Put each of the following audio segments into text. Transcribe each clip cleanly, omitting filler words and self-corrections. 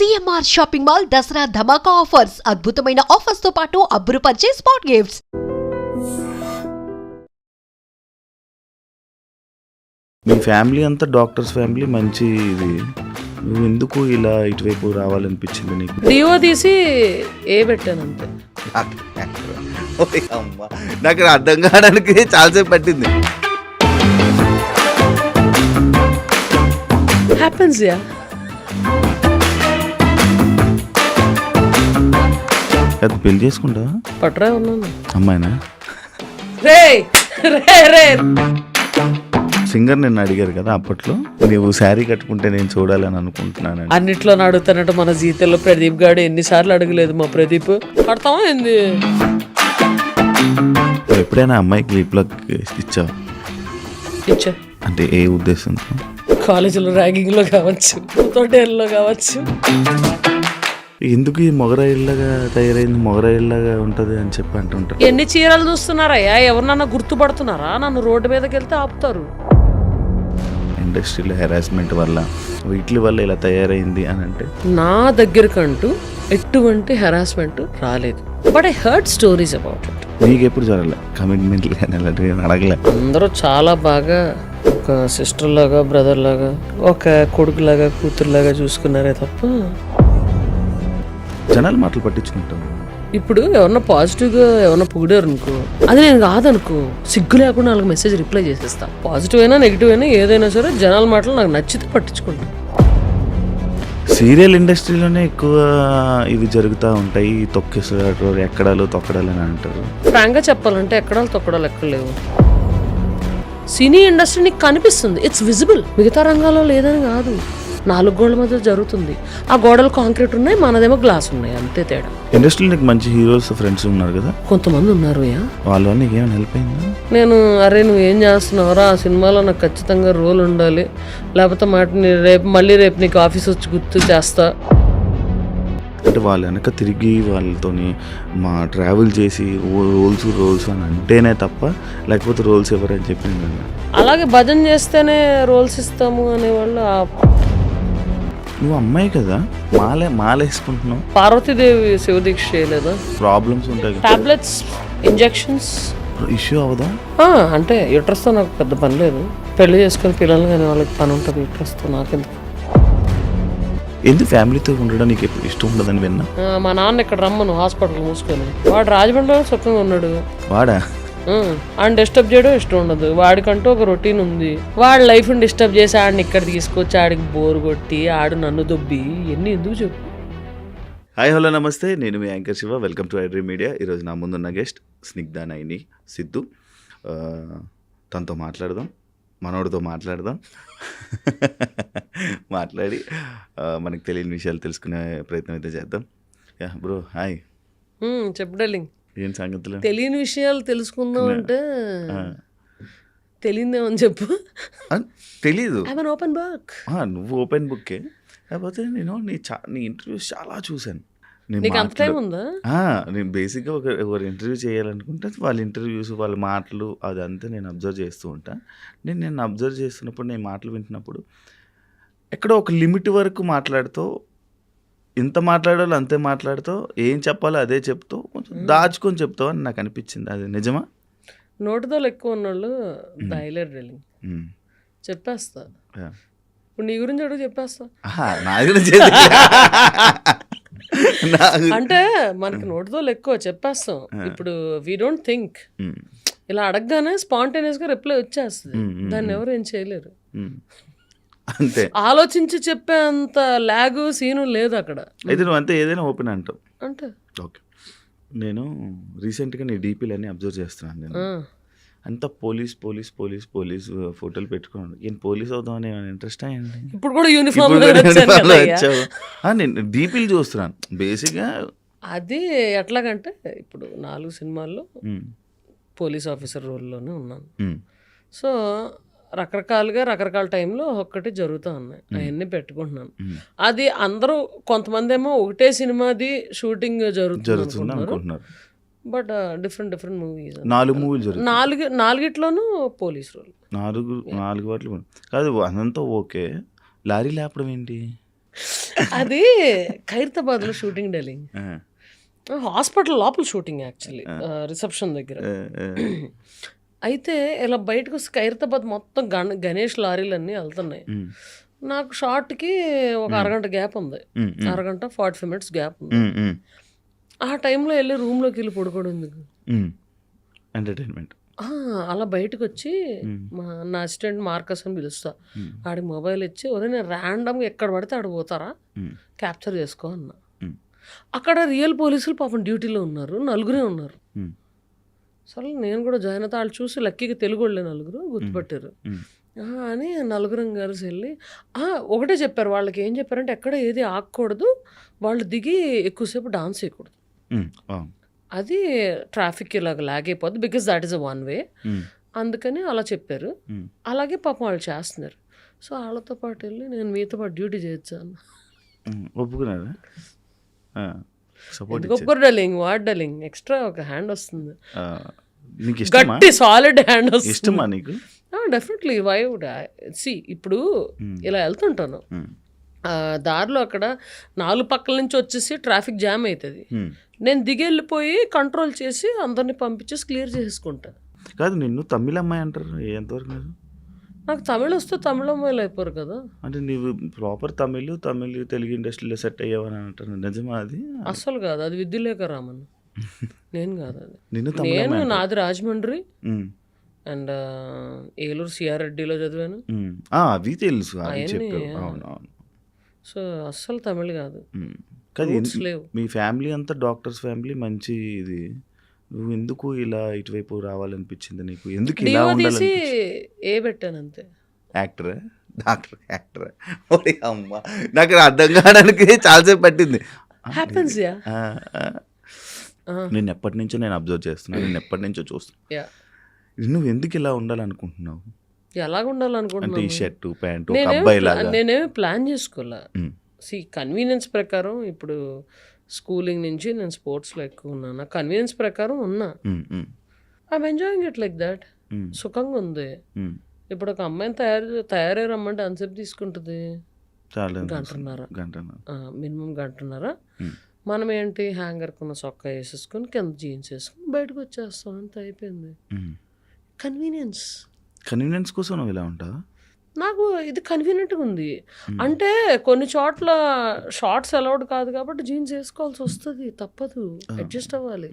CMR shopping mall Dasara ధమాకా offers అద్భుతమైన offers తో పాటు అబ్బురుపరిచే స్పాట్ గిఫ్ట్స్. మీ ఫ్యామిలీ అంతా డాక్టర్స్ ఫ్యామిలీ, మంచి ఇది. నువ్వు ఎందుకు ఇలా ఇటువైపు రావాలనిపించింది నీకు? డిఓ తీసి ఏ పెట్టాను అంతే. అమ్మా, నాకు అర్థం కావడానికి చాలాసేపు పట్టింది. Happens yeah. అది పెళ్లి చేసుకుంటా పట్రా ఉన్నాను అమ్మాయినా? రే రే రే సింగర్ నిన్ను అడిగారు కదా అప్పట్లో, నువ్వు శారీ కట్టుకుంటే నేను చూడాలని అనుకుంటున్నాను. అన్నిట్లో అడుగుతానంట. మన జీతంలో ప్రదీప్ గారు ఎన్నిసార్లు అడగలేదు మా ప్రదీప్. కడతామా ఏంది? ఎప్పుడైనా అమ్మాయికి లిప్ లాక్ ఇచ్చావు? ఇచ్చా. అంటే ఏ ఉద్దేశంతో? కాలేజీలో ర్యాగింగ్ లో కావచ్చు, తోటేళ్ళలో కావచ్చు. ఎందుకు ఈ మొగరాయిల్లాగా తయారైంది, మొగరాయిల్లాగా ఉంటది అని చెప్పి అంటుంటారు. ఎన్ని చీరలు చూస్తున్నారయ్యా? ఎవరినన్నా గుర్తుపడుతున్నారా? నన్ను రోడ్డు మీదకి వెళ్తే ఆపుతారు. ఇండస్ట్రీలో హెరాస్మెంట్ వల్ల, వీటి వల్ల ఇలా తయారైంది అని అంటే, నా దగ్గరకంటూ ఎటువంటి హెరాస్మెంట్ రాలేదు. But I heard stories about it. నీకు ఎప్పుడు జరగలే కమిట్మెంట్ కానీ అలాంటివి అడగలే? అందరూ చాలా బాగా ఒక సిస్టర్ లాగా, బ్రదర్ లాగా, ఒక కొడుకు లాగా, కూతురులాగా చూసుకున్నారే తప్ప. జనాలు మాటలు పట్టించుకుంటాం. ఇప్పుడు ఎవరన్నా పాజిటివ్గా ఎవరన్నా పొగిడారు అనుకో, అది నేను కాదనుకో, సిగ్గు లేకుండా వాళ్ళకి మెసేజ్ రిప్లై చేసేస్తా. పాజిటివ్ అయినా నెగిటివ్ అయినా ఏదైనా సరే జనాల మాటలు నాకు నచ్చితే పట్టించుకుంటా. సీరియల్ ఇండస్ట్రీలోనే ఎక్కువ ఇవి జరుగుతూ ఉంటాయి, తొక్కేసారు, ఎక్కడాలు తొక్కడాలు అని అంటారు. ఫ్రాంక్గా చెప్పాలంటే ఎక్కడాలు తొక్కడాలు ఎక్కడ లేవు. సినీ ఇండస్ట్రీ నీకు కనిపిస్తుంది, ఇట్స్ విజిబుల్. మిగతా రంగాల్లో లేదని కాదు, 4 గోడల మధ్య జరుగుతుంది. ఆ గోడలు కాంక్రీట్ ఉన్నాయి, మనదేమో గ్లాస్ ఉన్నాయి, అంతే తేడా. ఇండస్ట్రీలో నీకు మంచి హీరోస్ ఫ్రెండ్స్ ఉన్నారు కదా? కొంతమంది ఉన్నారు. వాళ్ళ వల్ల నీకు ఏమైనా హెల్ప్ అయిందా? నేను అరే నువ్వు ఏం చేస్తున్నావురా, ఆ సినిమాలో నాకు ఖచ్చితంగా రోల్ ఉండాలి, లేకపోతే రేపు నీకు ఆఫీస్ వచ్చి గుర్తు చేస్తా అంటే వాళ్ళు వెనక తిరిగి వాళ్ళతోని మా ట్రావెల్ చేసి రోల్స్ అని అంటేనే తప్ప, లేకపోతే రోల్స్ ఎవరని చెప్పింది. అలాగే భజన చేస్తేనే రోల్స్ ఇస్తాము అనేవాళ్ళు. నువ్వు అమ్మాయి కదా, మాల వేసుకుంటున్నావు. పార్వతీదేవి శివదీక్ష చేయలేదా? ప్రాబ్లమ్స్ ఉంటాయి, టాబ్లెట్స్, ఇంజెక్షన్స్. ఇష్యూ అవదా? అంటే యూట్రస్తో నాకు పెద్ద పని లేదు. పెళ్లి చేసుకుని పిల్లలు కానీ వాళ్ళకి పని ఉంటుంది యూట్రస్తో. నాకెందుకు? ఎందుకు ఫ్యామిలీతో ఉండడం నీకు ఎప్పుడు ఇష్టం ఉండదని విన్నా. మా నాన్న ఇక్కడ రమ్మను హాస్పిటల్ మూసుకొని. వాడు రాజమండ్రిలో సుఖంగా ఉన్నాడు. వాడా? ఆయన డిస్టర్బ్ చేయడం ఇష్టం ఉండదు. వాడికంటూ ఒక రొటీన్ ఉంది. వాడి లైఫ్ని డిస్టర్బ్ చేసి ఆడిని ఇక్కడ తీసుకొచ్చి ఆడికి బోరు కొట్టి ఆడు నన్ను దొబ్బి ఎన్ని ఎందుకు చెప్పు. హాయ్ హలో నమస్తే, నేను మీ anchor Shiva. Welcome to iDream media. ఈరోజు నా ముందున్న గెస్ట్ స్నిగ్ధ నైని సిద్ధు. తనతో మాట్లాడదాం, మనోడితో మాట్లాడదాం. మాట్లాడి మనకు తెలియని విషయాలు తెలుసుకునే ప్రయత్నం అయితే చేద్దాం. Yeah bro, hi. చెప్పు డార్లింగ్, ఏం సంగతులు? తెలియని విషయాలు తెలుసుకుందాం అంటే తెలియదేమని చెప్పు. తెలీదు. Open book. నువ్వు ఓపెన్ బుక్కే. కాకపోతే నేను నీ ఇంటర్వ్యూస్ చాలా చూశాను. నీకు అంత టైం ఉందా? నేను బేసిక్గా ఒకరు ఇంటర్వ్యూ చేయాలనుకుంటే వాళ్ళ ఇంటర్వ్యూస్, వాళ్ళ మాటలు అదంతా నేను అబ్జర్వ్ చేస్తూ ఉంటాను. నేను అబ్జర్వ్ చేస్తున్నప్పుడు, నేను మాటలు వింటున్నప్పుడు ఎక్కడో ఒక లిమిట్ వరకు మాట్లాడుతూ, ఇంత మాట్లాడాలో అంతే మాట్లాడుతూ, ఏం చెప్పాలో అదే చెప్తూ, కొంచెం దాచుకొని చెప్తావు అని నాకు అనిపించింది. అది నిజమా? నోటితో ఎక్కువ ఉన్నోళ్ళు దాయలేరు డార్లింగ్. చెప్పేస్తా. ఇప్పుడు నీ గురించి అడుగు, చెప్పేస్తా. నా గురించి అంటే మనకి నోటితో ఎక్కువ చెప్పేస్తాం. ఇప్పుడు వీ డోంట్ థింక్, ఇలా అడగగానే స్పాంటేనియస్ గా రిప్లై వచ్చేస్తుంది. దాన్ని ఎవరు ఏం చేయలేరు. అంతే, ఆలోచించి చెప్పే అంత లాగు సీను లేదు అక్కడ. అయితే నువ్వు అంతే ఏదైనా ఓపెన్ అంటావు అంటే. ఓకే, నేను రీసెంట్గా నీ డీపీలన్నీ అబ్జర్వ్ చేస్తున్నాను. నేను అంతా పోలీస్ ఫోటోలు పెట్టుకున్నాను. ఏం పోలీస్ అవుదామని ఇంట్రెస్ట్ అయ్యండి. ఇప్పుడు కూడా యూనిఫామ్ నేను డీపీలు చూస్తున్నాను బేసిక్గా. అది ఎట్లాగంటే ఇప్పుడు 4 సినిమాల్లో పోలీస్ ఆఫీసర్ రోల్లోనే ఉన్నాను. సో రకరకాలుగా రకరకాల టైంలో ఒక్కటి జరుగుతూ ఉన్నాయి, అవన్నీ పెట్టుకుంటున్నాను. అది అందరూ కొంతమంది ఏమో ఒకటే సినిమాది షూటింగ్ జరుగుతుంది అనుకుంటున్నారు. But different movies. 4 మూవీలు జరుగుతాయి, 4 పోలీస్ రోల్. 4 వాటిలో కాదు. అదంతా ఓకే. లారీ లేపడం ఏంటి? అది ఖైరతాబాద్లో షూటింగ్ డార్లింగ్. ఆ, హాస్పిటల్ లోపల షూటింగ్ యాక్చువల్లీ, రిసెప్షన్ దగ్గర. ఆ, ఆ, అయితే ఇలా బయటకు వస్తే ఖైరతాబాద్ మొత్తం గణేష్ లారీలన్నీ వెళ్తున్నాయి. ఉమ్, నాకు షార్ట్కి ఒక అరగంట గ్యాప్ ఉంది, ఉమ్, ఉమ్, అరగంట 45 minutes గ్యాప్ ఉంది. ఉమ్, ఉమ్, ఆ టైంలో వెళ్ళి రూమ్లోకి వెళ్ళి పడుకోవడం ఎందుకు? ఉమ్. ఎంటర్టైన్మెంట్. ఆ, అలా బయటకు వచ్చి ఉమ్, నా అసిస్టెంట్ మార్కస్ అని పిలుస్తా. ఉమ్, ఆడికి మొబైల్ ఇచ్చి, ఒరే నేను ర్యాండమ్గా ఎక్కడ పడితే ఆడ పోతారా, ఉమ్, క్యాప్చర్ చేసుకో అన్న. ఉమ్, అక్కడ రియల్ పోలీసులు పాపం డ్యూటీలో ఉన్నారు, 4 ఉన్నారు. ఉమ్, సరే నేను కూడా జాయిన్ అవుతా. వాళ్ళు చూసి లక్కీగా తెలుగు వాళ్ళే 4 గుర్తుపట్టారు. ఉమ్, అని 4 కలిసి వెళ్ళి ఒకటే చెప్పారు. వాళ్ళకి ఏం చెప్పారంటే ఎక్కడ ఏది ఆగకూడదు, వాళ్ళు దిగి ఎక్కువసేపు డాన్స్ చేయకూడదు, ఉమ్, ఆ, అది ట్రాఫిక్ ఇలాగ లాగ్ అయిపోద్ది, because that is a one way. Um, అందుకని అలా చెప్పారు. ఉమ్. అలాగే పాపం వాళ్ళు చేస్తున్నారు. సో వాళ్ళతో పాటు వెళ్ళి నేను మీతో పాటు డ్యూటీ చేయొచ్చాను. ఒప్పుకున్నారా? సపోర్ట్ ఎందుకు ఒప్పుకోరు డార్లింగ్, వాట్ డార్లింగ్, ఎక్స్ట్రా ఒక హ్యాండ్ వస్తుంది, నీకు ఇష్టమా? గట్టి సాలిడ్ హ్యాండ్ వస్తుంది. ఇష్టమా నీకు? డెఫినెట్లీ. వై వుడ్ సి ఇప్పుడు ఇలా వెళ్తుంటాను, ఉమ్, దారిలో అక్కడ 4 పక్కల నుంచి వచ్చేసి ట్రాఫిక్ జామ్ అవుతుంది. ఉమ్. నేను దిగి వెళ్ళిపోయి కంట్రోల్ చేసి అందరిని పంపించేసి క్లియర్ చేసుకుంటా. కాదు, నిన్ను తమిళ అమ్మాయి అంటారు, ఎంతవరకు లేదు? నాకు తమిళ వస్తే తమిళ అమ్మాయిలు అయిపోరు కదా. అంటే నీవు ప్రాపర్ తమిళ్ తెలుగు ఇండస్ట్రీలో సెట్ అయ్యావని అంటారు, నిజమా అది? అస్సలు కాదు, అది విద్యులేఖ రామన్, నేను కాదు అది. నిన్ను తమిళ నేను అమ్మాయి నాది రాజమండ్రి ఉమ్, అండ్ ఏలూరు సిఆర్ రెడ్డిలో చదివాను. అవి తెలుసు, అవి అవన్నీ, చెప్పావు. అవును, అవును. సో అస్సలు తమిళ్ కాదు, ఉమ్. కానీ రూట్స్ లేవు. మీ ఫ్యామిలీ అంతా డాక్టర్స్ ఫ్యామిలీ, మంచి ఇది. నువ్వు ఎందుకు ఇలా ఇటువైపు రావాలనిపించింది నీకు? ఎందుకు ఇలా డివో తీసి ఉండాలనిపించింది? ఏ పెట్టాను అంతే. యాక్టరా, డాక్టర్, యాక్టరా? ఓడి అమ్మ, నాకు అర్థం కావడానికి చాలాసేపు పట్టింది. Happens yeah. నేను ఎప్పటి నుంచో అబ్జర్వ్ చేస్తున్నాను, నేను ఎప్పటి నుంచో చూస్తున్నాను. యా, నువ్వు ఎందుకు ఇలా ఉండాలనుకుంటున్నావు? ఎలాగ అంటే ఉండాలనుకుంటున్నాను ఈ షర్టు ప్యాంటు ఒక అబ్బాయి లాగా. నేనేమి ప్లాన్ చేసుకోలే. కన్వీనియన్స్ ప్రకారం ఇప్పుడు స్కూలింగ్ నుంచి నేను స్పోర్ట్స్లో ఎక్కువ ఉన్నా, నాకు కన్వీనియన్స్ ప్రకారం ఉన్నా. I'm enjoying it like that. సుఖంగా ఉంది. ఇప్పుడు ఒక అమ్మాయిని తయారై రమ్మంటే అంతసేపు తీసుకుంటుంది, చాలా గంటన్నర, మినిమం గంటన్నర. Hmm. మనం ఏంటి హ్యాంగర్ కొన్న సొక్క వేసేసుకొని కింద జీన్స్ వేసుకొని బయటకు వచ్చేస్తాం, అంత అయిపోయింది. కన్వీనియన్స్ కోసం నువ్వు ఇలా ఉంటావా? నాకు ఇది కన్వీనియంట్గా ఉంది. అంటే కొన్ని చోట్ల షార్ట్స్ అలౌడ్ కాదు కాబట్టి జీన్స్ వేసుకోవాల్సి వస్తుంది, తప్పదు, అడ్జస్ట్ అవ్వాలి.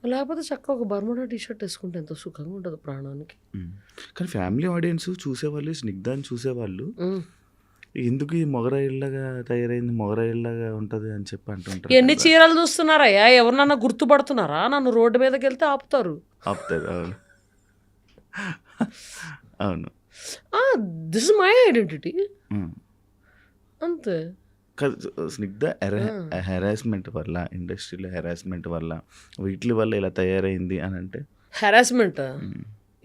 లేకపోతే చక్కగా ఒక బర్ముడా టీషర్ట్ వేసుకుంటే ఎంత సుఖంగా ఉంటుంది ప్రాణానికి. కానీ ఫ్యామిలీ ఆడియన్స్ చూసేవాళ్ళు, స్నిగ్ధాన్ని చూసేవాళ్ళు, ఎందుకు ఈ మొగరాయిల్లాగా తయారైంది, మొగరాయిల్లాగా ఉంటుంది అని చెప్పి అంటుంటారు. ఎన్ని చీరలు చూస్తున్నారయ్యా, ఎవరినన్నా గుర్తుపడుతున్నారా? నన్ను రోడ్డు మీదకి వెళ్తే ఆపుతారు. అవును, అవును. దిస్ ఇస్ మై ఐడెంటిటీ అంతే. స్నిగ్ధ హెరాస్మెంట్ వల్ల, ఇండస్ట్రీలో హెరాస్మెంట్ వల్ల, వీటి వల్ల ఇలా తయారైంది అని అంటే హెరాస్మెంట్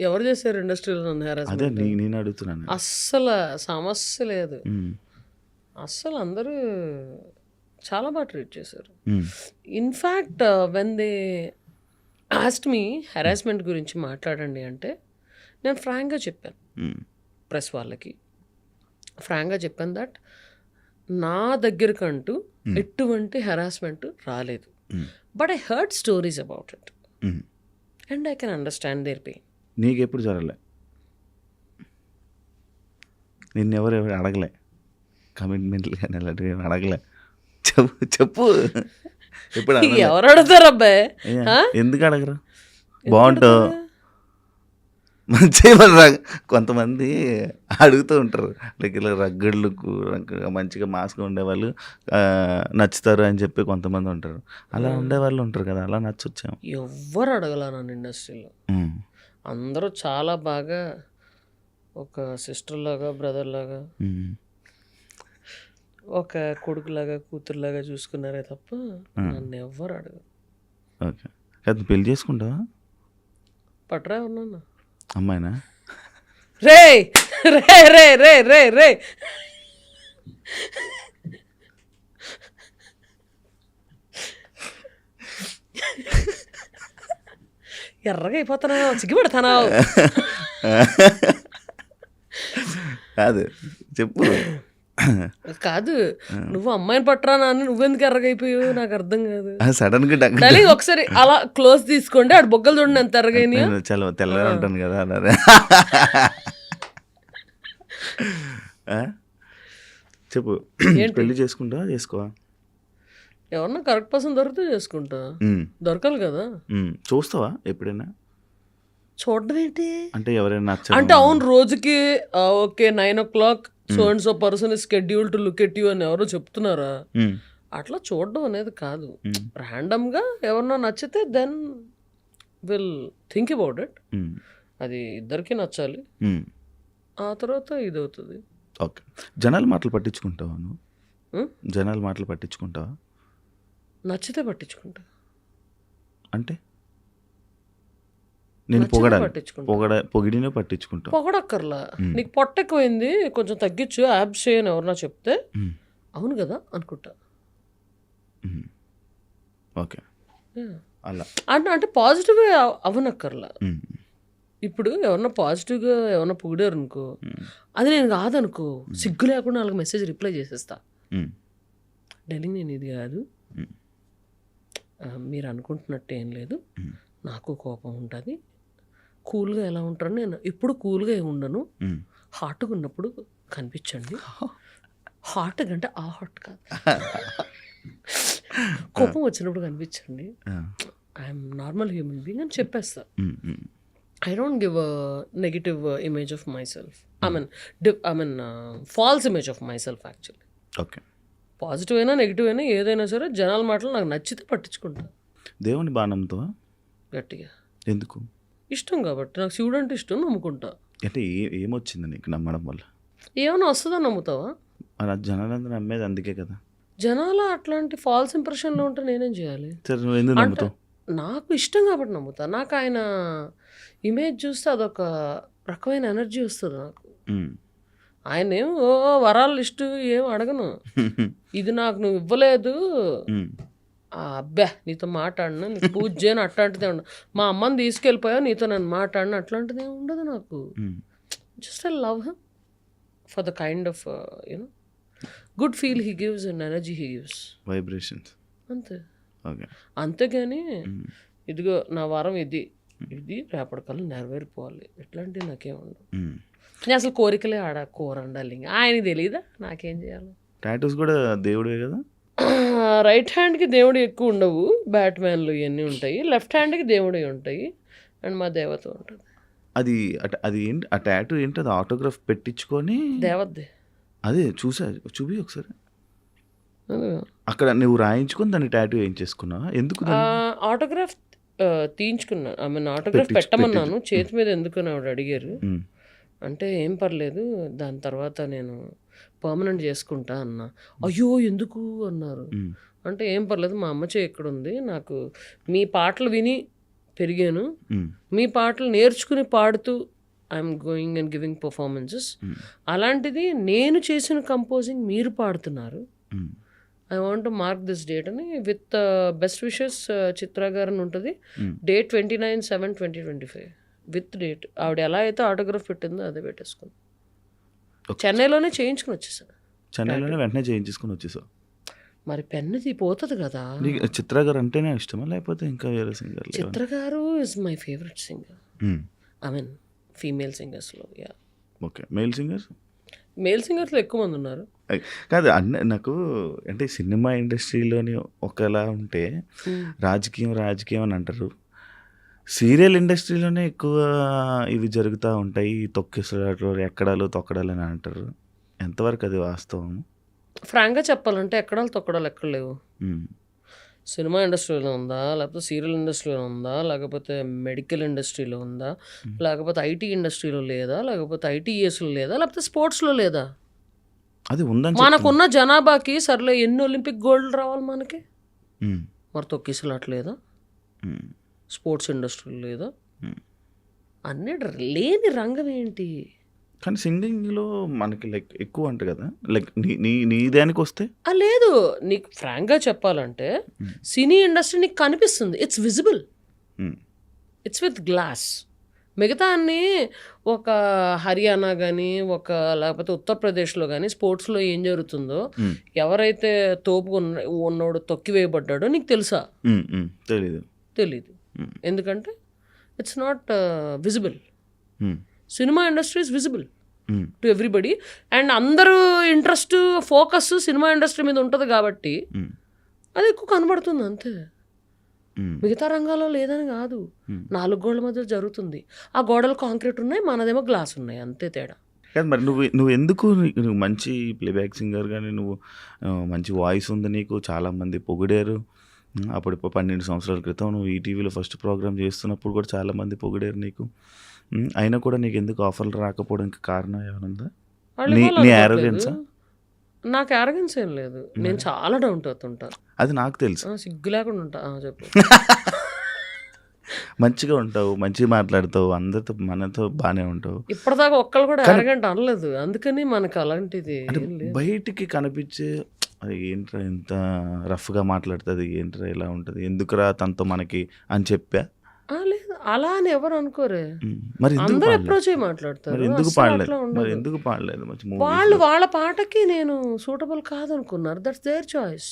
ఎవరు చేశారు ఇండస్ట్రీలో? నన్ను అదే హెరాస్మెంట్ నేను అడుగుతున్నాను. అస్సలు సమస్య లేదు, అస్సలు అందరూ చాలా బాగా ట్రీట్ చేశారు. In fact when they asked me harassment గురించి మాట్లాడండి అంటే నేను ఫ్రాంక్గా చెప్పాను, ప్రెస్ వాళ్ళకి ఫ్రాంక్గా చెప్పాను దట్ నా దగ్గరకంటూ ఎటువంటి హెరాస్మెంట్ రాలేదు, but I heard stories about it and I can understand their pain. నీకెప్పుడు జరగలే? నిన్నెవరు అడగలే కమిట్మెంట్లు కానీ అలాంటివి అడగలే? చెప్పు ఎప్పుడు ఎవరు అడుగుతారు అబ్బాయి? ఎందుకు అడగరు? బాగుంటావు మంచిగా. కొంతమంది అడుగుతూ ఉంటారు, లైక్ ఇలా రగ్గడ్లకు మంచిగా మాస్గా ఉండేవాళ్ళు నచ్చుతారు అని చెప్పి కొంతమంది ఉంటారు. అలా ఉండేవాళ్ళు ఉంటారు కదా, అలా నచ్చొచ్చాము. ఎవ్వరు అడగల నన్ను ఇండస్ట్రీలో. అందరూ చాలా బాగా ఒక సిస్టర్ లాగా, బ్రదర్ లాగా, ఒక కొడుకులాగా, కూతురులాగా చూసుకున్నారే తప్ప నన్ను ఎవ్వరు అడగరు. ఓకే, కాదు పెళ్లి చేసుకుంటావా? పట్రా ఉన్నా అమ్మాయినా? రే రే రే రే రే రే ఎర్రగా అయిపోతున్నావు, సిగ్గుపడతానావు. కాదు చెప్పు. కాదు, నువ్వు అమ్మాయిని పట్టరా అని నువ్వెందుకు ఎర్రగైపోయావు నాకు అర్థం కాదు. సడన్ గా డార్లింగ్ ఒకసారి అలా క్లోజ్ తీసుకోండి, ఆడు బొగ్గలు చూడండి ఎంత ఎర్రగైనా. చాలా తెల్లగా ఉంటాను కదా అన్నారు. చెప్పు, పెళ్లి చేసుకుంటా చేసుకోవా? ఎవరన్నా కరెక్ట్ పర్సన్ దొరికితే చేసుకుంటా, దొరకాలి కదా. చూస్తావా ఎప్పుడైనా? చూడడం ఏంటి అంటే ఎవరైనా అంటే అవును రోజుకి okay 9 o'clock so and so person is schedule to look at you అని ఎవరో చెప్తున్నారా? అట్లా చూడడం అనేది కాదు. ర్యాండమ్ గా ఎవరన్నా నచ్చితే then will think about it. అది ఇద్దరికి నచ్చాలి, ఆ తర్వాత ఇది అవుతుంది. ఓకే, జనాల మాటలు పట్టించుకుంటావా నువ్వు? జనాల మాటలు పట్టించుకుంటావా? నచ్చితే పట్టించుకుంటా. అంటే నేను పొగిడినే పట్టించుకుంటా. పొగడక్కర్లా, నీకు పొట్ట ఎక్కువైంది కొంచెం తగ్గించు యాబ్స్ చేయని ఎవరన్నా చెప్తే అవును కదా అనుకుంటా. ఓకే, అలా అంటే పాజిటివ్ అవనక్కర్లా. ఇప్పుడు ఎవరన్నా పాజిటివ్గా ఎవరన్నా పొగిడారు అనుకో, అది నేను కాదనుకో, సిగ్గు లేకుండా వాళ్ళకి మెసేజ్ రిప్లై చేసేస్తా. డార్లింగ్ నేను ఇది కాదు, మీరు అనుకుంటున్నట్టు ఏం లేదు, నాకు కోపం ఉంటుంది, కూల్గా ఎలా ఉంటాను నేను ఎప్పుడు కూల్గా ఏమి ఉండను, హాట్గా ఉన్నప్పుడు కనిపించండి. హాట్ అంటే ఆ హాట్ కాదు, కోపం వచ్చినప్పుడు కనిపించండి, ఐఎమ్ నార్మల్ హ్యూమన్ బీయింగ్ అని చెప్పేస్తా. I don't give a negative image of myself. I mean false image of myself actually. Okay. Positive అయినా నెగిటివ్ అయినా ఏదైనా సరే జనాల మాటలు నాకు నచ్చితే పట్టించుకుంటా. దేవుని బాగా నమ్ముతావా? గట్టిగా. ఎందుకు? ఇష్టం కాబట్టి, నాకు శివుడు అంటే ఇష్టం, నమ్ముకుంటా. అంటే ఏమొచ్చింది నీకు నమ్మడం వల్ల? ఏమైనా వస్తుందని నమ్ముతావా? అలా జనాలందరూ నమ్మేది అందుకే కదా. జనాలు అట్లాంటి ఫాల్స్ ఇంప్రెషన్లో ఉంటే నేనేం చేయాలి? సరే, నువ్వు ఎందుకు నమ్ముతావు? నాకు ఇష్టం కాబట్టి నమ్ముతా. నాకు ఆయన ఇమేజ్ చూస్తే అదొక రకమైన ఎనర్జీ వస్తుంది నాకు. ఆయన ఏం వరాల లిస్టు ఏం అడగను, ఇది నాకు నువ్వు ఇవ్వలేదు, అబ్బా నీతో మాట్లాడినా, నీకు పూజ చేయను, అట్లాంటిదే ఉండదు. మా అమ్మని తీసుకెళ్ళిపోయా, నీతో నన్ను మాట్లాడిన, అట్లాంటిది ఏమి ఉండదు నాకు. Just I love him for the kind of you know good feel he gives and energy he gives, vibrations, అంతే. అంతేగాని ఇదిగో నా వారం ఇది రేపటికల్లా నెరవేరిపోవాలి ఇట్లాంటివి నాకేం ఉండవు. నేను అసలు కోరికలే కోరండాలి, ఆయనకి తెలియదా నాకేం చేయాలి. టాటూస్ కూడా దేవుడే కదా. రైట్ హ్యాండ్కి దేవుడు ఎక్కువ ఉండవు, బ్యాట్మ్యాన్లు ఇవన్నీ ఉంటాయి, లెఫ్ట్ హ్యాండ్కి దేవుడు ఉంటాయి, అండ్ మా దేవత ఉంటుంది. అది ఏంటి ఆ టాటూ ఏంటి? అది ఆటోగ్రాఫ్ పెట్టించుకొని దేవతదే. అదే చూపి ఒకసారి. అక్కడ నువ్వు రాయించుకొని దాన్ని టాటూ ఏం చేసుకున్నావా? ఎందుకు? ఆటోగ్రాఫ్ తీయించుకున్నాను, ఆమె ఆటోగ్రాఫ్ పెట్టమన్నాను, చేతి మీద ఎందుకని ఆవిడ అడిగారు. అంటే ఏం పర్లేదు, దాని తర్వాత నేను పర్మనెంట్ చేసుకుంటా అన్నా. అయ్యో ఎందుకు అన్నారు. అంటే ఏం పర్లేదు, మా అమ్మ చేయి ఎక్కడ ఉంది, నాకు మీ పాటలు విని పెరిగాను, మీ పాటలు నేర్చుకుని పాడుతూ I'm going and giving performances, అలాంటిది నేను చేసిన కంపోజింగ్ మీరు పాడుతున్నారు, I want to mark this date అని విత్ బెస్ట్ విషెస్ చిత్ర గారు అని ఉంటుంది, డేట్ 29/7/2025 విత్ డేట్. ఆవిడ ఎలా అయితే ఆటోగ్రాఫ్ పెట్టిందో అదే పెట్టేసుకుని చెన్నైలోనే చేయించుకుని వచ్చేసాను. చెన్నైలోనే వెంటనే చేయించుకుని వచ్చేసావు. మరి పెన్నుది పోతుంది కదా. చిత్ర గారు అంటేనే ఇష్టమా లేకపోతే ఇంకా వేరే సింగర్? చిత్ర గారు is my favourite singer. I mean female సింగర్స్లో. యా. ఓకే, మేల్ సింగర్స్లో ఎక్కువ మంది ఉన్నారు. కాదు నాకు అంటే సినిమా ఇండస్ట్రీలోని ఒకలా ఉంటే రాజకీయం అని అంటారు, సీరియల్ ఇండస్ట్రీలోనే ఎక్కువ ఇవి జరుగుతూ ఉంటాయి, తొక్కిసలాట్లు ఎక్కడాలు తొక్కడాలు అని అంటారు. ఎంతవరకు అది వాస్తవం? ఫ్రాంక్గా చెప్పాలంటే ఎక్కడాలు తొక్కడాలు ఎక్కడ లేవు. సినిమా ఇండస్ట్రీలో ఉందా, లేకపోతే సీరియల్ ఇండస్ట్రీలో ఉందా, లేకపోతే మెడికల్ ఇండస్ట్రీలో ఉందా, లేకపోతే ఐటీ ఇండస్ట్రీలో లేదా, లేకపోతే ఐటీఎస్లో లేదా, లేకపోతే స్పోర్ట్స్లో లేదా? అది ఉందని మనకున్న జనాభాకి సర్లే ఎన్ని ఒలింపిక్ గోల్డ్ రావాలి మనకి, మరి తొక్కిసలాట్లేదా, స్పోర్ట్స్ ఇండస్ట్రీలో లేదా, అన్నిటి లేని రంగం ఏంటి? కానీ సింగింగ్లో మనకి లైక్ ఎక్కువ అంట కదా, లైక్ నీ దానికి వస్తే లేదు. నీకు ఫ్రాంక్గా చెప్పాలంటే సినీ ఇండస్ట్రీ నీకు కనిపిస్తుంది, it's visible, it's with glass. మిగతా అన్నీ ఒక హర్యానా కానీ లేకపోతే ఉత్తరప్రదేశ్లో కానీ స్పోర్ట్స్లో ఏం జరుగుతుందో ఎవరైతే తోపు ఉన్నోడు తొక్కివేయబడ్డాడో నీకు తెలుసా? తెలీదు. తెలీదు. ఎందుకంటే it's not visible. Cinema industry is visible to everybody and అందరూ ఇంట్రెస్ట్ ఫోకస్ సినిమా ఇండస్ట్రీ మీద ఉంటుంది కాబట్టి అది ఎక్కువ కనబడుతుంది అంతే. మిగతా రంగాల్లో లేదని కాదు, 4 గోడల మధ్య జరుగుతుంది. ఆ గోడలు కాంక్రీట్ ఉన్నాయి, మనదేమో గ్లాస్ ఉన్నాయి, అంతే తేడా. కానీ మరి నువ్వు ఎందుకు నువ్వు మంచి ప్లేబ్యాక్ సింగర్ కానీ నువ్వు మంచి వాయిస్ ఉంది నీకు, చాలామంది పొగిడారు. అప్పుడు 12 సంవత్సరాల క్రితం నువ్వు ఈటీవీలో ఫస్ట్ ప్రోగ్రామ్ చేస్తున్నప్పుడు కూడా చాలామంది పొగిడారు నీకు. అయినా కూడా నీకు ఎందుకు ఆఫర్లు రాకపోవడానికి కారణం ఏమన్నా? నీ యారోగెన్సా? నాకు యారోగెన్స్ ఏం లేదు, నేను చాలా డౌన్ అవుతుంటాను. అది నాకు తెలుసు. సిగ్గు లేకుండా ఉంటా. చెప్పు. మంచిగా ఉంటావు, మంచిగా మాట్లాడతావు, అందరితో మనతో బాగానే ఉంటావు. ఇప్పటిదాకా ఒక్కళ్ళు కూడా యారోగెంట్ అనలేదు, అందుకని మనకు అలాంటిది బయటికి కనిపించే ఏంట్రా ఇంత రఫ్గా మాట్లాడుతుంది, ఏంట్రా ఇలా ఉంటుంది, ఎందుకురా తనతో మనకి అని చెప్పా. లేదు అలా అని ఎవరు అనుకోరే, మరి అందరూ అప్రోచ్ అయ్యి మాట్లాడతారు. ఎందుకు పాడలేదు? మరి ఎందుకు పాడలేదు? వాళ్ళు వాళ్ళ పాటకి నేను సూటబుల్ కాదనుకున్నారు, దట్స్ దేర్ చాయిస్.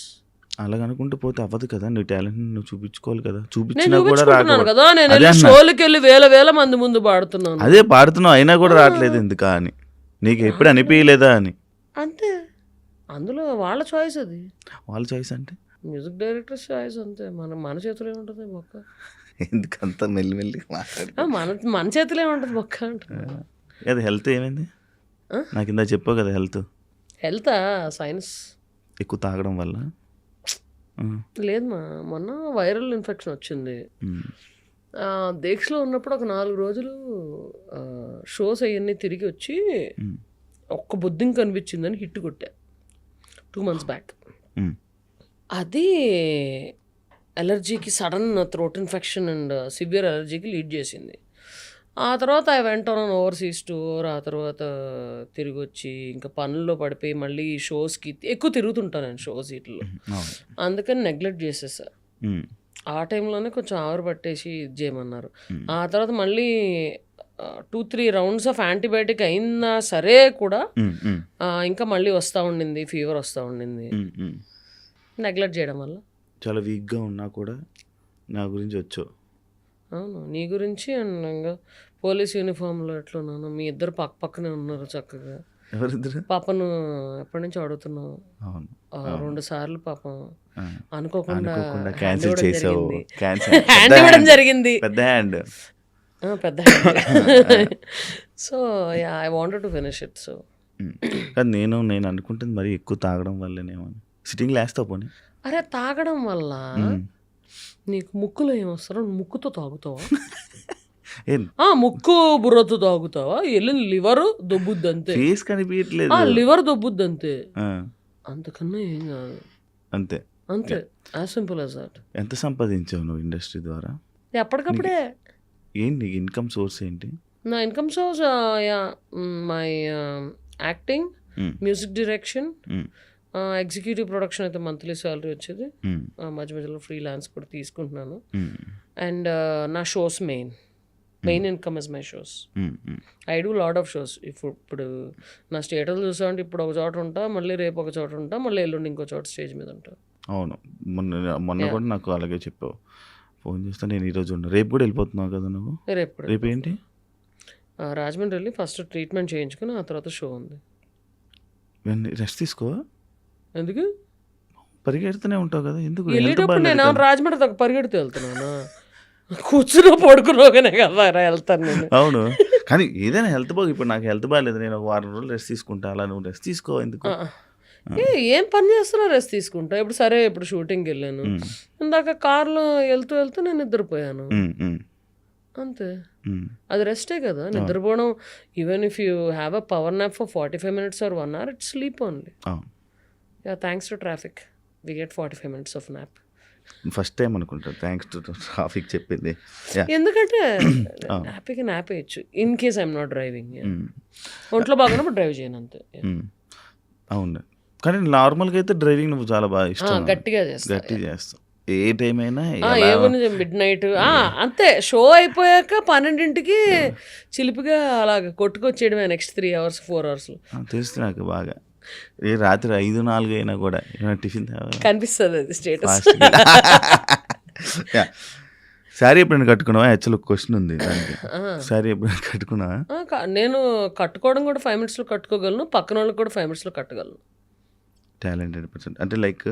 అలాగ అనుకుంటూ పోతే అవ్వదు కదా, నీ టాలెంట్ నువ్వు చూపించుకోవాలి కదా. నేను చూపించినా కూడా చూపించుకుంటున్నాను కదా, నేను షోలకి వెళ్ళి వేల మంది ముందు పాడుతున్నాను. అదే పాడుతున్నావు, అయినా కూడా రావట్లేదు ఎందుకా అని నీకు ఎప్పుడు అనిపించలేదా అని? అంతే, అందులో వాళ్ళ చాయిస్, అది వాళ్ళ చాయిస్ అంటే మ్యూజిక్ డైరెక్టర్ చాయిస్ అంతే. మన చేతిలో ఏముంటుంది బొక్క? ఎందుకంత మెల్లిమెల్లి మాట్లాడు. మన చేతిలో ఏముంటుంది బొక్క అంటే. అది హెల్త్ ఏమైంది? నాకు ఇందా చెప్పావు కదా హెల్త్. హెల్తా? సైన్స్ ఎక్కువ తాగడం వల్ల లేదు మొన్న వైరల్ ఇన్ఫెక్షన్ వచ్చింది. దీక్షలో ఉన్నప్పుడు ఒక 4 రోజులు షోస్ అవన్నీ తిరిగి వచ్చి ఒక్క బొద్దింక కనిపించిందని హిట్ కొట్టా 2 months బ్యాక్. అది అలర్జీకి, sudden throat infection and severe అలర్జీకి లీడ్ చేసింది. ఆ తర్వాత I went on overseas tour. ఆ తర్వాత తిరిగి వచ్చి ఇంకా పనుల్లో పడిపోయి మళ్ళీ షోస్కి ఎక్కువ తిరుగుతుంటాను నేను, షోస్ వీటిలో, అందుకని నెగ్లెక్ట్ చేసేసా. ఆ టైంలోనే కొంచెం ఆవిరి పట్టేసి ఇది చేయమన్నారు. ఆ తర్వాత మళ్ళీ 2-3 రౌండ్స్ ఆఫ్ యాంటీబయాటిక్ అయినా సరే కూడా ఇంకా మళ్ళీ వస్తూ ఉండింది, ఫీవర్ వస్తూ ఉండింది. నెగ్లెక్ట్ చేయడం వల్ల చాలా వీక్గా ఉన్నా కూడా నా గురించి వచ్చావు. అవును, నీ గురించి అండ్ ఇంకా పోలీస్ యూనిఫామ్లో ఎట్లున్నాను, మీ ఇద్దరు పక్కనే ఉన్నారు చక్కగా. ఎవరిద్దరు? పాపను ఎప్పటి నుంచి అడుగుతున్నావు. 2 సార్లు పాపం అనుకోకుండా క్యాన్సిల్ చేసావు. హ్యాండ్ ఇవ్వడం జరిగింది, పెద్ద hand. So I wanted to finish it. So నేను అనుకుంటుంది మరి ఎక్కువ తాగడం వల్లనేమో. సిట్టింగ్ లేస్తావు పోనీ? అరే తాగడం వల్ల నీకు ముక్కులో ఏమొస్తారో, ముక్కుతో తాగుతావా? ముక్కు బుర్రతో తాగుతావా? వెళ్ళిన లివర్ దొబ్బుద్ది అంతే. ఫేస్ కనిపించట్లేదు, లివర్ దొబ్బుద్ది అంతే, అంతకన్నా ఏం కాదు. అంతే అంతే, యాజ్ సింపుల్ యాజ్ దట్. ఎంత సంపాదించావు నువ్వు ఇండస్ట్రీ ద్వారా? ఎప్పటికప్పుడే. ఏంటి నీకు ఇన్కమ్ సోర్స్ ఏంటి? నా income source my acting, music direction, executive production అయితే మంత్లీ శాలరీ వచ్చేది. మధ్య మధ్యలో ఫ్రీలాన్స్ కూడా తీసుకుంటున్నాను. అండ్ నా shows main income is my shows. I do lot of shows. ఇప్పుడు నా స్టేటస్ చూసామంటే ఇప్పుడు ఒక చోట ఉంటా, మళ్ళీ రేపు ఒక చోట ఉంటా, మళ్ళీ ఎల్లుండి ఇంకో చోట స్టేజ్ మీద ఉంటా. అవును, మొన్న కూడా నాకు అలాగే చెప్పావు, ఫోన్ చేస్తా నేను ఈరోజు ఉన్నా, రేపు కూడా వెళ్ళిపోతున్నావు కదా నువ్వు? రేపు ఏంటి? రాజమండ్రి వెళ్ళి ఫస్ట్ ట్రీట్మెంట్ చేయించుకుని ఆ తర్వాత షో ఉంది. రెస్ట్ తీసుకో. ఎందుకు? పరిగెడుతూనే ఉంటావు కదా, ఎందుకు? వెళ్ళేటప్పుడు నేను రాజమండ్రి దాకా పరిగెడుతూ వెళ్తున్నాను, కూర్చుని పడుకున్నాగానే కదా వెళ్తాను నేను. అవును, కానీ ఏదైనా హెల్త్ బాగు. ఇప్పుడు నాకు హెల్త్ బాగాలేదు, నేను 1 వారం రోజులు రెస్ట్ తీసుకుంటా, అలా నువ్వు రెస్ట్ తీసుకో. ఎందుకు? ఏం పని చేస్తున్నా రెస్ట్ తీసుకుంటా. ఇప్పుడు సరే, ఇప్పుడు షూటింగ్కి వెళ్ళాను, ఇందాక కార్లో వెళ్తూ నేను నిద్రపోయాను, అంతే. అది రెస్టే కదా, నిద్రపోవడం. Even if you have a power nap for 45 minutes or 1 hour, it's sleep only. Thanks to traffic we get 45 minutes of nap. First time అనుకుంటా థ్యాంక్స్ టు ట్రాఫిక్ చెప్పింది. ఎందుకంటే హ్యాపీగా న్యాప్ వేయచ్చు in case I'm not driving. ఒంట్లో బాగున్నప్పుడు drive చేయను అంతే. అవును, కానీ నార్మల్గా అయితే డ్రైవింగ్ నువ్వు చాలా బాగా ఇష్టం, గట్టిగా చేస్తావు. ఏ టైం అయినా ఏముంది మిడ్ నైట్ అంతే. షో అయిపోయాక 12ంటికి చిలిపిగా అలాగ కొట్టుకొచ్చేయడమే నెక్స్ట్ 3 hours 4 hours తెలుసు నాకు బాగా. ఏ రాత్రి 5-4 అయినా కూడా టిఫిన్ కనిపిస్తుంది అది స్టేటస్. శారీ ఎప్పుడైనా కట్టుకున్నావా? యాక్చువల్ క్వశ్చన్ ఉంది దానికి. శారీ ఎప్పుడైనా కట్టుకున్నావా? నేను కట్టుకోవడం కూడా 5 minutes కట్టుకోగలను, పక్కన వాళ్ళకి కూడా 5 minutes కట్టగలను. టాలెంటెడ్ పర్సన్ అంటే లైక్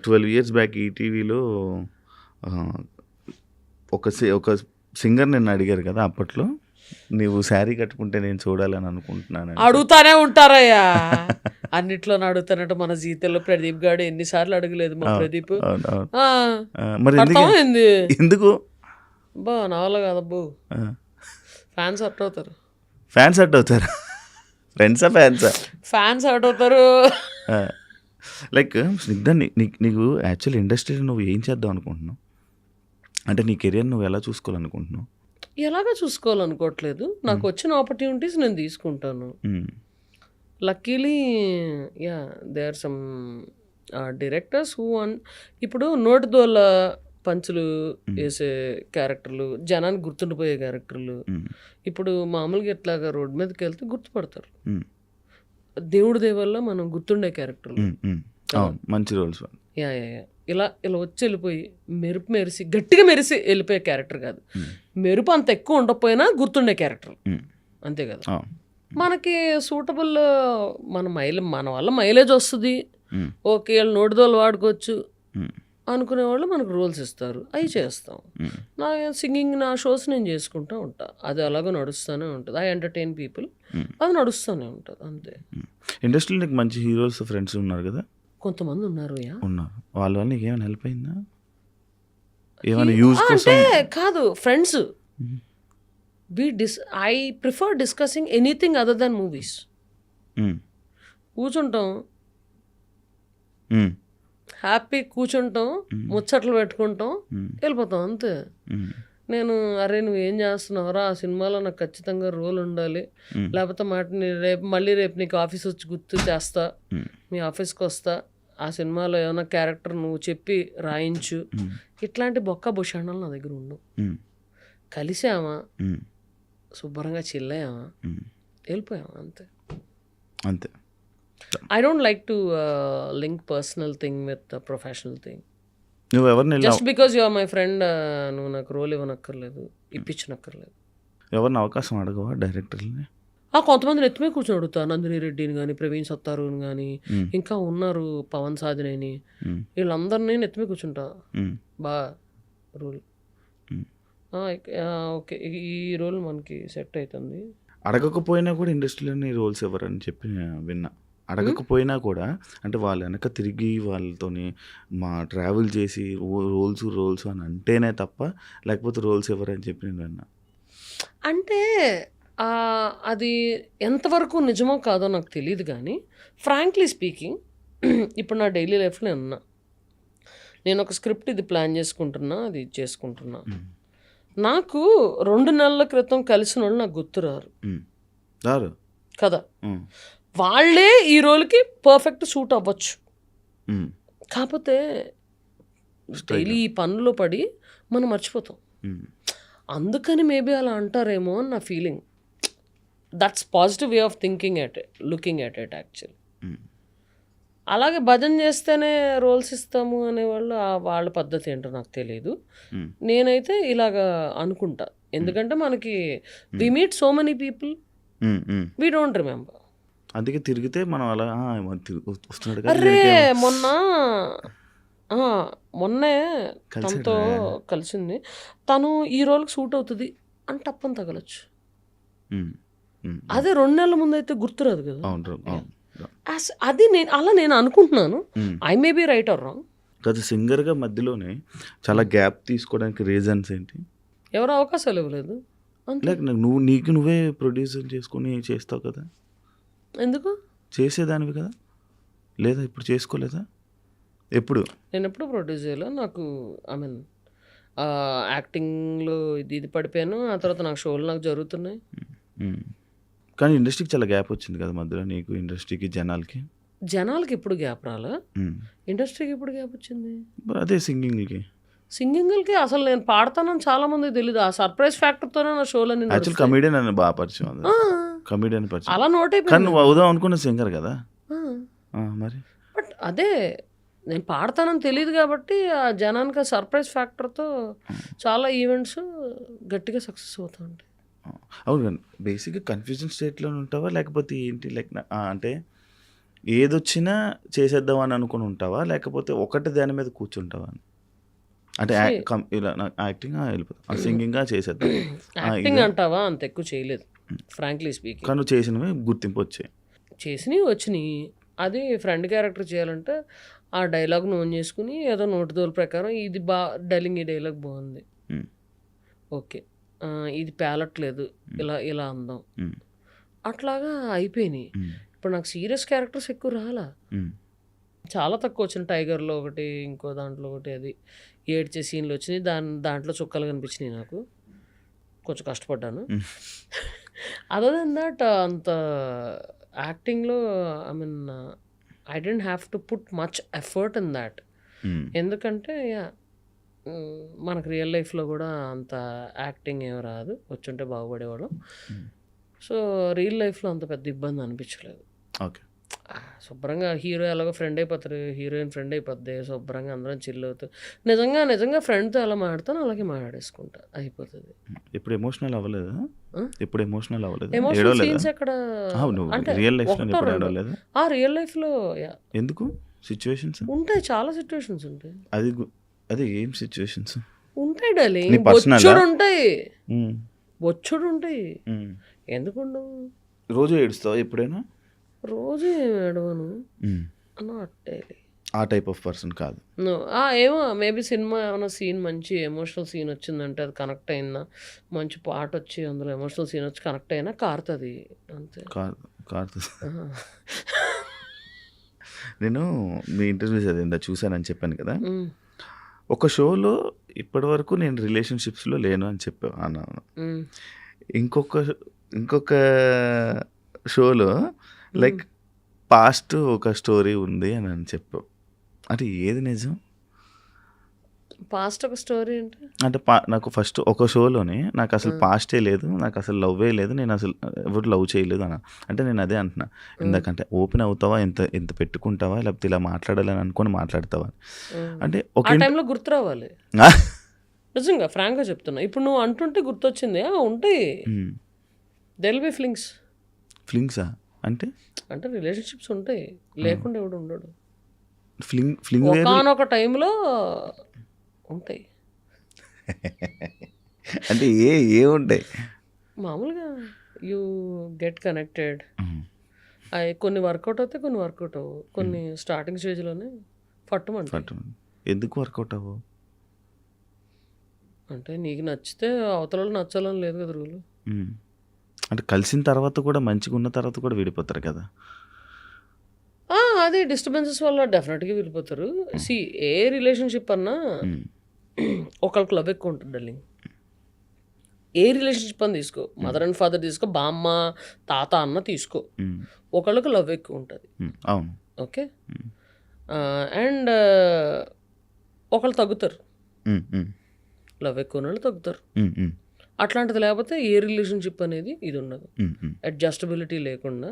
12 years బ్యాక్ ఈటీవీలో ఒక సింగర్ నిన్ను అడిగారు కదా, అప్పట్లో నువ్వు శారీ కట్టుకుంటే నేను చూడాలని అనుకుంటున్నాను. అడుగుతానే ఉంటారయ్యా, అన్నిట్లో అడుగుతానంటే. మన జీవితంలో ప్రదీప్ గారు ఎన్నిసార్లు అడగలేదు మా ప్రదీప్. మరి ఎందుకు బా నా వల్ల కాదబ్బు. ఫ్యాన్స్ హర్ట్ అవుతారు. ఫ్యాన్స్ హర్ట్ అవుతారు? ఫ్యాన్స్ హర్ట్ అవుతారు. లైక్ స్నిగ్ధ, నీకు యాక్చువల్ ఇండస్ట్రీలో నువ్వు ఏం చేద్దాం అనుకుంటున్నావు? అంటే నీ కెరియర్ నువ్వు ఎలా చూసుకోవాలనుకుంటున్నావు? ఎలాగా చూసుకోవాలనుకోవట్లేదు. నాకు వచ్చిన ఆపర్చునిటీస్ నేను తీసుకుంటాను. Luckily there are some directors who ఇప్పుడు నోటిదోల పంచులు వేసే క్యారెక్టర్లు, జనానికి గుర్తుండిపోయే క్యారెక్టర్లు. ఇప్పుడు మామూలుగా ఎట్లాగా రోడ్ మీదకి వెళ్తే గుర్తుపడతారు. దేవుడి దేవల్ల మనం గుర్తుండే క్యారెక్టర్లు, మంచి రోల్స్. ఇలా వచ్చి వెళ్ళిపోయి మెరిసి గట్టిగా మెరిసి వెళ్ళిపోయే క్యారెక్టర్ కాదు. మెరుపు అంత ఎక్కువ ఉండకపోయినా గుర్తుండే క్యారెక్టర్, అంతే కదా. మనకి సూటబుల్ మన వల్ల మైలేజ్ వస్తుంది, ఓకే వాళ్ళు నోటిదోలు వాడుకోవచ్చు అనుకునే వాళ్ళు మనకు రోల్స్ ఇస్తారు, అవి చేస్తాం. నా సింగింగ్, నా షోస్ నేను చేసుకుంటూ ఉంటా, అది అలాగే నడుస్తూనే ఉంటుంది. ఐ ఎంటర్టైన్ పీపుల్, అది నడుస్తూనే ఉంటుంది, అంతే. ఇండస్ట్రీలో నీకు మంచి హీరోస్ ఫ్రెండ్స్ ఉన్నారు కదా? కొంతమంది ఉన్నారు. వాళ్ళ వల్ల నీకు ఏమైనా హెల్ప్ అయిందా? ఏమైనా యూజ్ కోసం? అంటే కాదు, friends. I prefer discussing anything other than movies. కూర్చుంటాం, హ్యాపీ కూర్చుంటాం, ముచ్చట్లు పెట్టుకుంటాం, వెళ్ళిపోతాం, అంతే. నేను అరే నువ్వు ఏం చేస్తున్నావురా, ఆ సినిమాలో నాకు ఖచ్చితంగా రోల్ ఉండాలి, లేకపోతే రేపు నీకు ఆఫీస్ వచ్చి గుర్తు చేస్తా, మీ ఆఫీస్కి వస్తా, ఆ సినిమాలో ఏమైనా క్యారెక్టర్ నువ్వు చెప్పి రాయించు, ఇట్లాంటి బొక్క భూషణాలు నా దగ్గర ఉండవు. కలిసామా, శుభ్రంగా చిల్లయ్యామా, వెళ్ళిపోయామా, అంతే. I don't like to link personal thing with the professional thing. నువ్వు ఎవరిని Just because you are my friend, నువ్వు నాకు రోల్ ఇవ్వనక్కర్లేదు, ఇప్పించనక్కర్లేదు. ఎవరిని అవకాశం అడగవా డైరెక్టర్ని? కొంతమంది ఎత్తుమే కూర్చొని అడుగుతా, నందిని రెడ్డిని కానీ, ప్రవీణ్ సత్తారుని కానీ, ఇంకా ఉన్నారు పవన్ సాధినేని, వీళ్ళందరినీ ఎత్తుమే కూర్చుంటా. బా రోల్ ఓకే, ఈ రోల్ మనకి సెట్ అవుతుంది. అడగకపోయినా కూడా ఇండస్ట్రీలోని రోల్స్ ఎవరని చెప్పి విన్నా. అడగకపోయినా కూడా అంటే వాళ్ళు వెనక తిరిగి వాళ్ళతోని ట్రావెల్ చేసి రోల్స్ అని అంటేనే తప్ప, లేకపోతే రోల్స్ ఎవరని చెప్పి నేను విన్నా. అంటే అది ఎంతవరకు నిజమో కాదో నాకు తెలియదు, కానీ ఫ్రాంక్లీ స్పీకింగ్ ఇప్పుడు నా డైలీ లైఫ్లో ఉన్నా, నేను ఒక స్క్రిప్ట్ ఇది ప్లాన్ చేసుకుంటున్నా, అది చేసుకుంటున్నా. నాకు 2 నెలల క్రితం కలిసిన వాళ్ళు నాకు గుర్తురారు కదా. వాళ్ళే ఈ రోల్కి పర్ఫెక్ట్ సూట్ అవ్వచ్చు, కాకపోతే డైలీ ఈ పనుల్లో పడి మనం మర్చిపోతాం. అందుకని మేబీ అలా అంటారేమో అని నా feeling. That's positive way of thinking at it, looking at it actually. అలాగే భజన చేస్తేనే రోల్స్ ఇస్తాము అనేవాళ్ళు, వాళ్ళ పద్ధతి ఏంటో నాకు తెలియదు. నేనైతే ఇలాగా అనుకుంటా, ఎందుకంటే మనకి we meet so many people, we don't remember. అందుకే తిరిగితే మనం అలా వస్తున్నాడు. అరే మొన్నే తనతో కలిసింది, తను ఈ రోల్కి సూట్ అవుతుంది అని టప్పని తగలచ్చు. అదే 2 నెలల ముందు అయితే గుర్తురాదు కదా. అది నేను అనుకుంటున్నాను. I may be right are wrong. కదా సింగర్గా మధ్యలోనే చాలా గ్యాప్ తీసుకోవడానికి రీజన్స్ ఏంటి? ఎవరు అవకాశాలు ఇవ్వలేదు. లైక్ నువ్వే ప్రొడ్యూసర్ చేసుకుని చేస్తావు కదా, ఎందుకు చేసేదానివి కదా, లేదా ఇప్పుడు చేసుకోలేదా? నేను ఎప్పుడు ప్రొడ్యూస్ చేయలేదు. నాకు యాక్టింగ్లో ఇది పడిపోయాను, ఆ తర్వాత నాకు షోలు నాకు జరుగుతున్నాయి. కానీ ఇండస్ట్రీకి చాలా గ్యాప్ వచ్చింది కదా మధ్యలో, నీకు ఇండస్ట్రీకి జనాలకి. జనాలకి ఎప్పుడు గ్యాప్ రాలా, ఉమ్. ఇండస్ట్రీకి ఎప్పుడు గ్యాప్ వచ్చింది? అదే సింగింగ్కి సింగింగ్కి అసలు నేను పాడతానని చాలా మందికి తెలియదు. ఆ సర్ప్రైజ్ ఫ్యాక్టర్తోనే నా షోలన్నీ యాక్చువల్ నడుస్తాయి. కమెడియన్ అని బాగా పరిచయం అది, ఆ, కమెడియన్ పరిచయం. అలా నోట్ కానీ అయిపోయింది. నువ్వు అవుదాం అనుకున్న సింగర్ కదా. మరి బట్ అదే నేను పాడతానని తెలియదు కాబట్టి ఆ జనానికి సర్ప్రైజ్ ఫ్యాక్టర్తో చాలా ఈవెంట్స్ గట్టిగా సక్సెస్ అవుతూ ఉంటాయి. అవును కానీ బేసిక్గా కన్ఫ్యూజన్ స్టేట్లో ఉంటావా లేకపోతే ఏంటి, లైక్ అంటే ఏదొచ్చినా చేసేద్దాం అని అనుకుని ఉంటావా లేకపోతే ఒకటి దాని మీద కూర్చుంటావా? అంటే ఇలా యాక్టింగ్ వెళ్ళిపోతాం, సింగింగ్గా చేసేద్దాం. యాక్టింగ్ అంటావా అంత ఎక్కువ చేయలేదు ఫ్రాంక్లీ స్పీకింగ్. కానీ నువ్వు చేసినవి గుర్తింపు వచ్చాయి. చేసినవి వచ్చినాయి. అది ఫ్రెండ్ క్యారెక్టర్ చేయాలంటే ఆ డైలాగ్ నోన్ చేసుకుని ఏదో నోటిదోల ప్రకారం ఇది డైలింగ్, ఈ డైలాగ్ బాగుంది, ఓకే ఇది పేలట్లేదు, ఇలా ఇలా అందాం, అట్లాగా అయిపోయినాయి. ఇప్పుడు నాకు సీరియస్ క్యారెక్టర్స్ ఎక్కువ రాలా, చాలా తక్కువ వచ్చిన. టైగర్లో ఒకటి, ఇంకో దాంట్లో ఒకటి, అది ఏడ్చే సీన్లు వచ్చినాయి. దాంట్లో చుక్కలు కనిపించినాయి. నాకు కొంచెం కష్టపడ్డాను. అదర్ దెన్ దట్ అంత యాక్టింగ్లో I mean I don't have to put much effort in that. ఎందుకంటే మనకు రియల్ లైఫ్లో కూడా అంత యాక్టింగ్ ఏం రాదు, వచ్చుంటే బాగుపడేవాళ్ళం. సో రియల్ లైఫ్లో అంత పెద్ద ఇబ్బంది అనిపించలేదు. ఓకే, శుభ్రంగా హీరో ఎలాగో ఫ్రెండ్ అయిపోతారు, హీరోయిన్ ఫ్రెండ్ అయిపోద్ది, శుభ్రంగా అందరం చిల్ అవుతారు. నిజంగా ఫ్రెండ్తో ఎలా మాట్లాడతాను అలాగే మాట్లాడేసుకుంటా, అయిపోతుంది. ఇప్పుడు ఎమోషనల్ అవ్వలేదు, ఇప్పుడు ఎమోషనల్ అవ్వలేదు, ఎమోషనల్ సీన్స్ ఎక్కడ అంటే రియల్ లైఫ్ ఒకటో రెండో. ఆ రియల్ లైఫ్లో ఎందుకు సిచ్యువేషన్స్ ఉంటాయి, చాలా సిచ్యువేషన్స్ ఉంటాయి. అది ఏం సిచ్యువేషన్స్ ఉంటాయి డార్లింగ్, బొచ్చుడు ఉంటాయి, బొచ్చుడు ఉంటాయి. ఎందుకు ఉండవు? రోజు ఏడుస్తావా ఎప్పుడైనా? రోజు ఏమి ఏడవను, నాట్ డైలీ. ఆ టైప్ ఆఫ్ పర్సన్ కాదు. ఏమో మేబీ సినిమా ఏమైనా సీన్ మంచి ఎమోషనల్ సీన్ వచ్చిందంటే అది కనెక్ట్ అయిందా, మంచి పాట వచ్చి అందులో ఎమోషనల్ సీన్ వచ్చి కనెక్ట్ అయినా కారుతుంది అంతే. కారుతుంది. నేను మీ ఇంటర్వ్యూస్ అదేందా చూశానని చెప్పాను కదా, ఒక షోలో ఇప్పటివరకు నేను రిలేషన్షిప్స్లో లేను అని చెప్పా అన్నాను. ఇంకొక షోలో లైక్ పాస్ట్ ఒక స్టోరీ ఉంది అని చెప్పావు. అంటే ఏది నిజం? పాస్ట్ ఒక స్టోరీ అంటే నాకు ఫస్ట్ ఒక షోలోనే నాకు అసలు పాస్టే లేదు, నాకు అసలు లవ్వే లేదు, నేను అసలు ఎవరు లవ్ చేయలేదు అన్న. అంటే నేను అదే అంటున్నా, ఎందుకంటే ఓపెన్ అవుతావా, ఎంత పెట్టుకుంటావా, లేకపోతే ఇలా మాట్లాడాలని అనుకొని మాట్లాడతావా అంటే ఒక టైంలో గుర్తు రావాలి. నిజంగా ఫ్రాంక్గా చెప్తున్నా, ఇప్పుడు నువ్వు అంటుంటే గుర్తొచ్చింది. ఉంటాయి, దెల్ బి ఫ్లింగ్సా అంటే రిలేషన్షిప్స్ ఉంటాయి, లేకుండా ఎవడు ఉండడు. ఫ్లింగ్ ఒకానొక టైంలో ఉంటాయి. అంటే ఏ ఉంటాయి మామూలుగా యూ గెట్ కనెక్టెడ్. అవి కొన్ని వర్కౌట్ అవుతాయి, కొన్ని వర్కౌట్ అవ్వవు. కొన్ని స్టార్టింగ్ స్టేజ్లోనే పట్టుమంటాయి. ఎందుకు వర్కౌట్ అవ్వవు? అంటే నీకు నచ్చితే అవతల నచ్చాలని లేదు కదా రూలు. అంటే కలిసిన తర్వాత కూడా మంచిగా ఉన్న తర్వాత కూడా విడిపోతారు కదా. అది డిస్టర్బెన్సెస్ వల్ల డెఫినెట్గా విడిపోతారు. ఏ రిలేషన్షిప్ అన్నా ఒకళ్ళకి లవ్ ఎక్కువ ఉంటుంది డార్లింగ్. ఏ రిలేషన్షిప్ అని తీసుకో, మదర్ అండ్ ఫాదర్ తీసుకో, బామ్మ తాత అన్న తీసుకో, ఒకళ్ళకి లవ్ ఎక్కువ ఉంటుంది. అవును, ఓకే. అండ్ ఒకళ్ళు తగ్గుతారు, లవ్ ఎక్కువ వాళ్ళు తగ్గుతారు. అట్లాంటిది లేకపోతే ఏ రిలేషన్షిప్ అనేది ఇది ఉండదు, అడ్జస్టబిలిటీ లేకుండా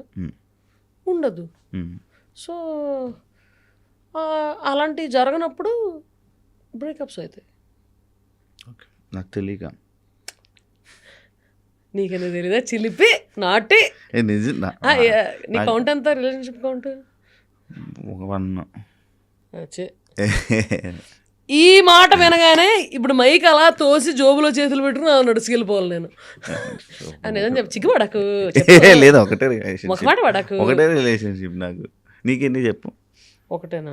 ఉండదు. సో అలాంటివి జరగనప్పుడు బ్రేకప్స్ అవుతాయి. ఓకే, నాకు తెలియక. నీకనే తెలీదా? చిలిపి నాటి. నీ కౌంట్ ఎంత రిలేషన్షిప్ కౌంట్? 1. ఈ మాట వినగానే ఇప్పుడు మైక్ అలా తోసి జోబులో చేతులు పెట్టుకుని నడుచుకెళ్ళిపోవాలి నేను అని ఏదని చెప్పి చిక్కుపడకు. లేదా ఒకటే మాట పడకు, ఒకటే రిలేషన్షిప్. నాకు నీకెన్ని చెప్పు? ఒకటేనా?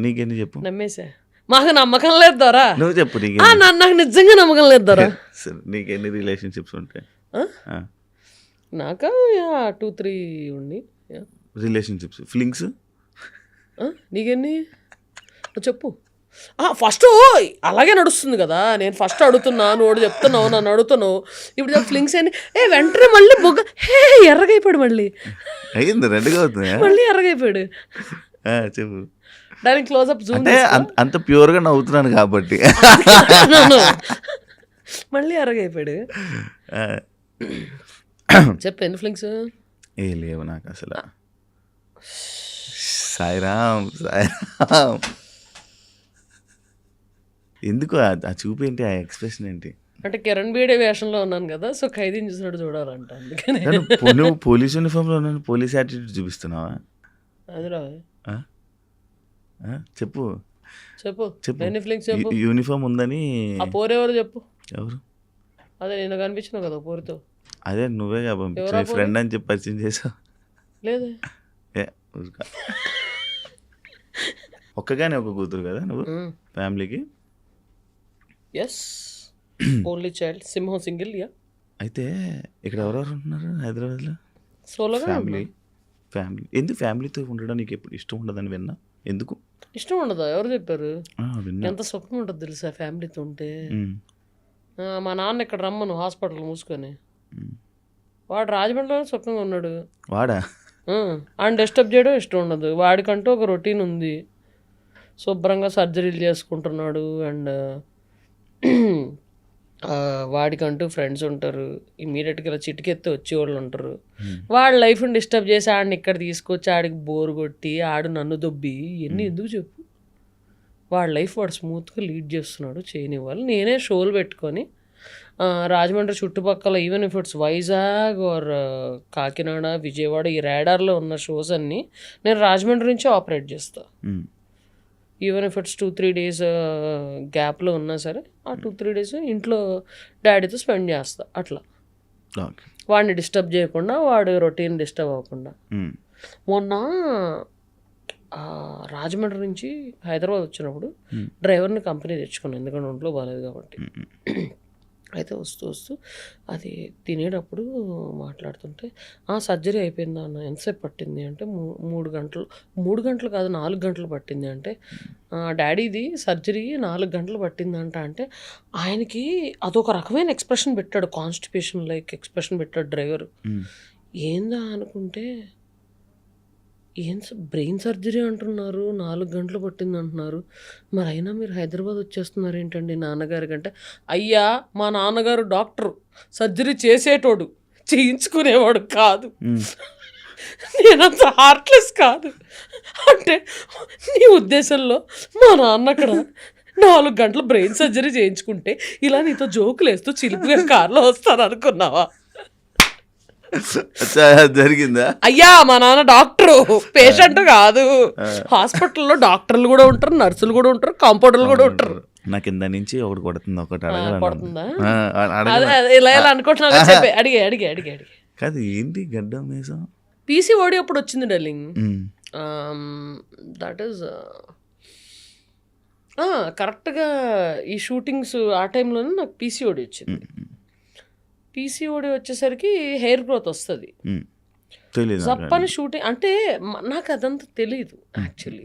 నీకెన్ని చెప్పు? నమ్మేసా, మాకు నమ్మకం లేదు దొరా. నువ్వు చెప్పు. నాకు నిజంగా నమ్మకం లేదు దొరా. నీకెన్ని రిలేషన్షిప్స్ ఉంటాయి? నాకా 2-3 ఉండి రిలేషన్షిప్స్. ఫ్లింగ్స్ నీకెన్ని చెప్పు? ఫస్ట్ అలాగే నడుస్తుంది కదా, నేను ఫస్ట్ అడుగుతున్నా, నువ్వు చెప్తున్నావు, నన్ను అడుగుతున్నావు. ఇప్పుడు ఫ్లింగ్స్ అని వెంటనే మళ్ళీ బొగ్గ ఎర్రగైపోయాడు, మళ్ళీ అయ్యింది రెడ్గా అవుతుంది. మళ్ళీ ఎర్రగైపోయాడు. చెప్పు. దానికి క్లోజ్అప్ జూమ్ అంటే అంత ప్యూర్గా నవ్వుతున్నాను కాబట్టి మళ్ళీ ఎర్రగైపోయాడు. చెప్పు ఎన్ని ఫ్లింగ్స్? ఏ లేవు నాకు అసలు. సాయిరామ్ సాయిరామ్. ఎందుకు ఆ చూపు ఏంటి, ఆ ఎక్స్ప్రెషన్ ఏంటి? అంటే కిరణ్ బేడే వేషంలో ఉన్నాను కదా, సో ఖైదీని చూసినట్టు చూడాలంట, అందుకని. నువ్వు పోలీస్ యూనిఫామ్లో ఉన్నాను, పోలీస్ యాటిట్యూడ్ చూపిస్తున్నావా? అది రా, చెప్పు చెప్పు ఎన్ని ఫ్లింగ్స్ చెప్పు. యూనిఫామ్ ఉందని. ఆ పోరెవరు చెప్పు. ఎవరు? అదే నేను కనిపించిన కదా పోరుతో. అదే నువ్వే పంపించా, ఫ్రెండ్ అని చెప్పి పరిచయం చేసావు. లేదు, ఒక్కగానే ఒక కూతురు కదా నువ్వు ఫ్యామిలీకి? ఎస్, ఓన్లీ చైల్డ్, సింహం సింగిల్. యా. అయితే ఇక్కడ ఎవరెవరు ఉంటున్నారు హైదరాబాద్లో? సోలోగా ఫ్యామిలీ. ఎందుకు ఫ్యామిలీతో ఉండడం నీకు ఎప్పుడు ఇష్టం ఉండదని విన్నా? ఎందుకు ఇష్టం ఉండదా? ఎవరు చెప్పారు? ఎంత సుఖం ఉంటుంది తెలుసా ఫ్యామిలీతో ఉంటే. మా నాన్న ఇక్కడ రమ్మను హాస్పిటల్ మూసుకొని, వాడు రాజమండ్రిలో సుఖంగా ఉన్నాడు. వాడా? ఆయన డిస్టర్బ్ చేయడం ఇష్టం ఉండదు. వాడికంటూ ఒక రొటీన్ ఉంది, శుభ్రంగా సర్జరీలు చేసుకుంటున్నాడు. అండ్ వాడికంటూ ఫ్రెండ్స్ ఉంటారు, ఇమీడియట్గా ఇలా చిటికెత్తి వచ్చేవాళ్ళు ఉంటారు. వాడి లైఫ్ని డిస్టర్బ్ చేసి ఆడిని ఇక్కడ తీసుకొచ్చి ఆడికి బోరు కొట్టి ఆడు నన్ను దొబ్బి ఇవన్నీ ఎందుకు చెప్పు? వాడి లైఫ్ వాడు స్మూత్గా లీడ్ చేస్తున్నాడు, చేయనివ్వాలి. నేనే షోలు పెట్టుకొని రాజమండ్రి చుట్టుపక్కల, even if it's Vizag or Kakinada, Vijayawada, ఈ రేడార్లో ఉన్న షోస్ అన్నీ నేను రాజమండ్రి నుంచి ఆపరేట్ చేస్తాను. ఈవెన్ ఇఫ్ ఇట్స్ 2-3 days గ్యాప్లో ఉన్నా సరే, ఆ 2-3 days ఇంట్లో డాడీతో స్పెండ్ చేస్తా. అట్లా వాడిని డిస్టర్బ్ చేయకుండా, వాడు రొటీన్ డిస్టర్బ్ అవ్వకుండా. మొన్న రాజమండ్రి నుంచి హైదరాబాద్ వచ్చినప్పుడు డ్రైవర్ని కంపెనీ తెచ్చుకున్నాను, ఎందుకంటే ఒంట్లో బాగాలేదు కాబట్టి. అయితే వస్తూ అది తినేటప్పుడు మాట్లాడుతుంటే, సర్జరీ అయిపోయిందా అన్న, ఎంతసేపు పట్టింది అంటే 3 గంటలు కాదు 4 గంటలు పట్టింది అంటే, డాడీది సర్జరీ 4 గంటలు పట్టిందంట. అంటే ఆయనకి అదొక రకమైన ఎక్స్ప్రెషన్ పెట్టాడు, కాన్స్టిపేషన్ లైక్ ఎక్స్ప్రెషన్ పెట్టాడు డ్రైవరు. ఏందా అనుకుంటే, ఏం బ్రెయిన్ సర్జరీ అంటున్నారు, 4 గంటలు పట్టింది అంటున్నారు, మరి అయినా మీరు హైదరాబాద్ వచ్చేస్తున్నారు ఏంటండి నాన్నగారి కంటే? అయ్యా, మా నాన్నగారు డాక్టరు, సర్జరీ చేసేటోడు, చేయించుకునేవాడు కాదు. నేనంత హార్ట్లెస్ కాదు. అంటే నీ ఉద్దేశంలో మా నాన్న అక్కడ 4 గంటలు బ్రెయిన్ సర్జరీ చేయించుకుంటే ఇలా నీతో జోకులు వేస్తూ చిలిపిగా కార్లో వస్తాను అనుకున్నావా? జరిగిందా? అయ్యా, మా నాన్న డాక్టరు, పేషెంట్ కాదు. హాస్పిటల్లో డాక్టర్లు కూడా ఉంటారు, నర్సులు కూడా ఉంటారు, కాంపౌండర్లు కూడా ఉంటారు. నాకు కింద నుంచి ఒకటి కొడుతుంది, ఒకటి కొడుతుందా? ఇలా అనుకుంటున్నా, చెప్పే అడిగే కాదు. ఏంటి గడ్డం మీసం? పీసీఓడి అప్పుడు వచ్చింది డార్లింగ్. దట్ ఈస్ కరెక్ట్గా ఈ షూటింగ్స్ ఆ టైంలోనే నాకు పీసీఓడి వచ్చింది. పీసీఓడి వచ్చేసరికి హెయిర్ గ్రోత్ వస్తుంది, జప్పని షూటింగ్. అంటే నాకు అదంతా తెలీదు యాక్చువల్లీ.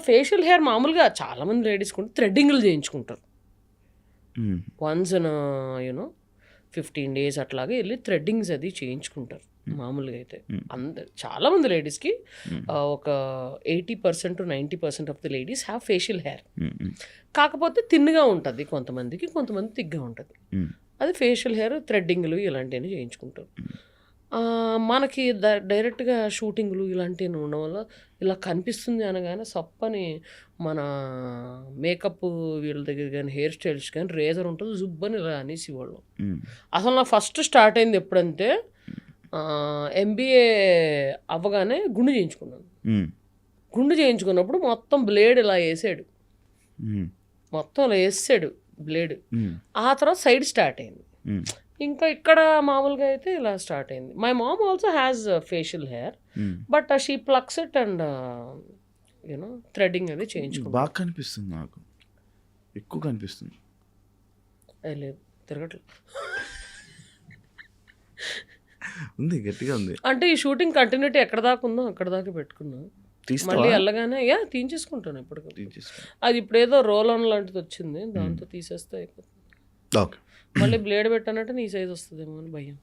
ఫేషియల్ హెయిర్ మామూలుగా చాలామంది లేడీస్ కూడా థ్రెడ్డింగ్లు చేయించుకుంటారు. వన్స్ యూనో 15 days అట్లాగే వెళ్ళి థ్రెడ్డింగ్స్ అది చేయించుకుంటారు మామూలుగా. అయితే చాలామంది లేడీస్కి ఒక 80% to 90% of the ladies have facial hair. కాకపోతే తిన్నుగా ఉంటుంది కొంతమందికి, కొంతమంది తిగ్గా ఉంటుంది. అది ఫేషియల్ హెయిర్, థ్రెడ్డింగ్లు ఇలాంటివన్నీ చేయించుకుంటారు. మనకి డైరెక్ట్గా షూటింగ్లు ఇలాంటివి ఉండడం వల్ల ఇలా కనిపిస్తుంది అనగానే సప్పని మన మేకప్ వీళ్ళ దగ్గర కానీ, హెయిర్ స్టైల్స్ కానీ రేజర్ ఉంటుంది, జుబ్బని ఇలా అనేసి వాళ్ళు. అసలు నా ఫస్ట్ స్టార్ట్ అయింది ఎప్పుడంటే, MBA అవ్వగానే గుండు చేయించుకున్నాను. గుండు చేయించుకున్నప్పుడు మొత్తం బ్లేడ్ ఇలా వేసాడు, మొత్తం ఇలా వేసాడు బ్లేడ్. ఆ తర్వాత సైడ్ స్టార్ట్ అయింది. ఇంకా ఇక్కడ మామూలుగా అయితే ఇలా స్టార్ట్ అయింది. My mom also has facial hair, but she flux it and you know threading అది చేయించుకుంది. బాగా కనిపిస్తుంది, నాకు ఎక్కువ కనిపిస్తుంది. లేదు, తిరగట్లేదు, ఉంది, గట్టిగా ఉంది. అంటే ఈ షూటింగ్ కంటిన్యూటీ ఎక్కడ దాకా ఉందో అక్కడ దాకా పెట్టుకున్నా. తీస్తావా? మళ్ళీ వెళ్ళగానే తీయించేసుకుంటాను ఎప్పటికప్పుడు. తీసేసుకో. అది ఇప్పుడు ఏదో రోల్ ఆన్ లాంటిది వచ్చింది, దాంతో తీసేస్తే అయిపోతుంది. ఓకే. మళ్ళీ బ్లేడ్ పెట్టానంటే నీ సైజ్ వస్తుందేమో అని భయం.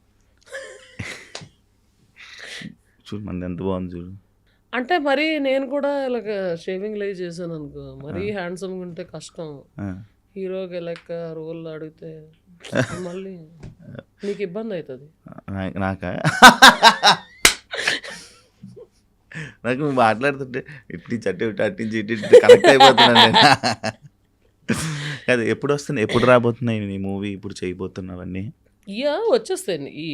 చూడు మనది ఎంత బాగుంది చూడు. అంటే మరి నేను కూడా ఇలాగ షేవింగ్ లైవ్ చేశాను అనుకో, మరీ హ్యాండ్సమ్గా ఉంటే కష్టం. ఆ. హీరోకి లెక్క రోల్ అడిగితే మళ్ళీ నీకు ఇబ్బంది అవుతుంది. నాకా నాకు నువ్వు మాట్లాడుతుంటే ఇట్నుంచి అట్టించి ఇటు కనెక్ట్ అయిపోతున్నాను నేను. అదే ఎప్పుడు రాబోతున్నాయి నీ మూవీ, ఇప్పుడు చేయబోతున్నవన్నీ? వచ్చేస్తాయి ఈ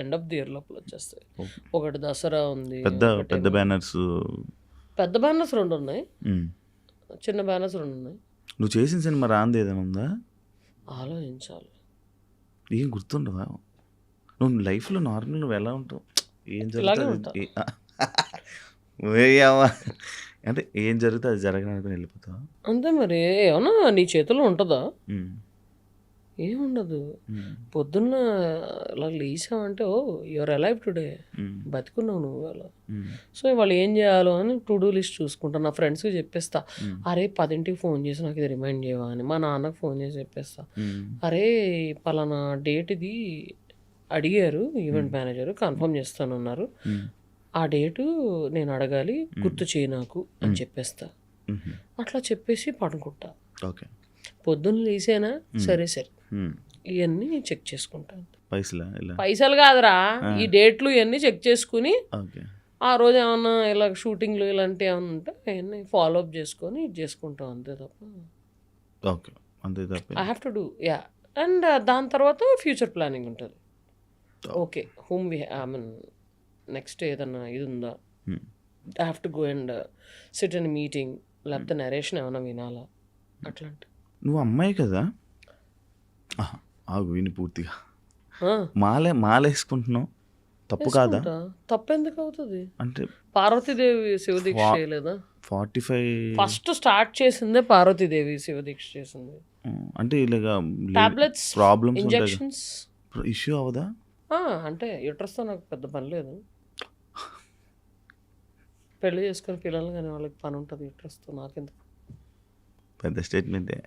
ఎండ్ ఆఫ్ ది ఇయర్ లోపల వచ్చేస్తాయి. ఒకటి దసరా ఉంది, పెద్ద బ్యానర్స్. పెద్ద బ్యానర్స్ 2 ఉన్నాయి, చిన్న బ్యానర్స్ 2 ఉన్నాయి. నువ్వు చేసిన సినిమా రాంది ఏదైనా ఉందా? ఆలోచించాలి. ఏం గుర్తుండవా? నువ్వు లైఫ్లో నార్మల్ నువ్వు ఎలా ఉంటావు? ఏం జరుగుతుంది అంటే ఏం జరుగుతుంది అది జరగడానికి వెళ్ళిపోతావా అంతే. మరి ఏమన్నా నీ చేతిలో ఉంటుందా? ఏముండదు. పొద్దున్న ఇలా లేచావంటే ఓ యువర్ అలైవ్ టుడే, బతికున్నావు నువ్వు అలా. సో ఇవాళ ఏం చేయాలో అని టు డూ లిస్ట్ చూసుకుంటా. నా ఫ్రెండ్స్కి చెప్పేస్తా, అరే 10ంటికి ఫోన్ చేసి నాకు ఇది రిమైండ్ చేయవా అని. మా నాన్నకు ఫోన్ చేసి చెప్పేస్తా, అరే పలానా డేట్ ఇది అడిగారు ఈవెంట్ మేనేజర్, కన్ఫర్మ్ చేస్తానన్నారు, ఆ డేటు నేను అడగాలి, గుర్తు చేయి నాకు అని చెప్పేస్తా. అట్లా చెప్పేసి పడుకుంటా. ఓకే. పొద్దున్న లేసానా సరే ఇవన్నీ చెక్ చేసుకుంటాను. పైసలు కాదురా, ఈ డేట్లు ఇవన్నీ చెక్ చేసుకుని ఆ రోజు ఏమన్నా ఇలా షూటింగ్లు ఇలాంటివి ఏమన్నా ఉంటే అవన్నీ ఫాలో అప్ చేసుకొని ఇది చేసుకుంటాం. అంతే తప్ప I have to do and దాని తర్వాత ఫ్యూచర్ ప్లానింగ్ ఉంటుంది. Okay home I mean next ఏదన్నా ఇది ఉందా, I have to go and SIT in meeting, లేకపోతే నరేషన్ ఏమైనా వినాలా అట్లాంటి. నువ్వు అమ్మాయి కదా, ఆగు విని పూర్తిగా. మాలేసుకుంటున్నావు తప్పు కాదా? తప్పెందుకు అవుతుంది? అంటే పార్వతీదేవి శివదీక్ష చేయలేదా? 45 ఫస్ట్ స్టార్ట్ చేసిందే పార్వతీదేవి శివదీక్ష చేసింది. అంటే ఇలాగా టాబ్లెట్స్, ప్రాబ్లమ్స్, ఇంజెక్షన్స్ ఇష్యూ అవదా? అంటే యూట్రస్తో నాకు పెద్ద పని లేదు. పెళ్లి చేసుకుని పిల్లలు కానీ వాళ్ళకి పని ఉంటుంది యూట్రస్తో, నాకెందుకు? పెద్ద స్టేట్మెంటే.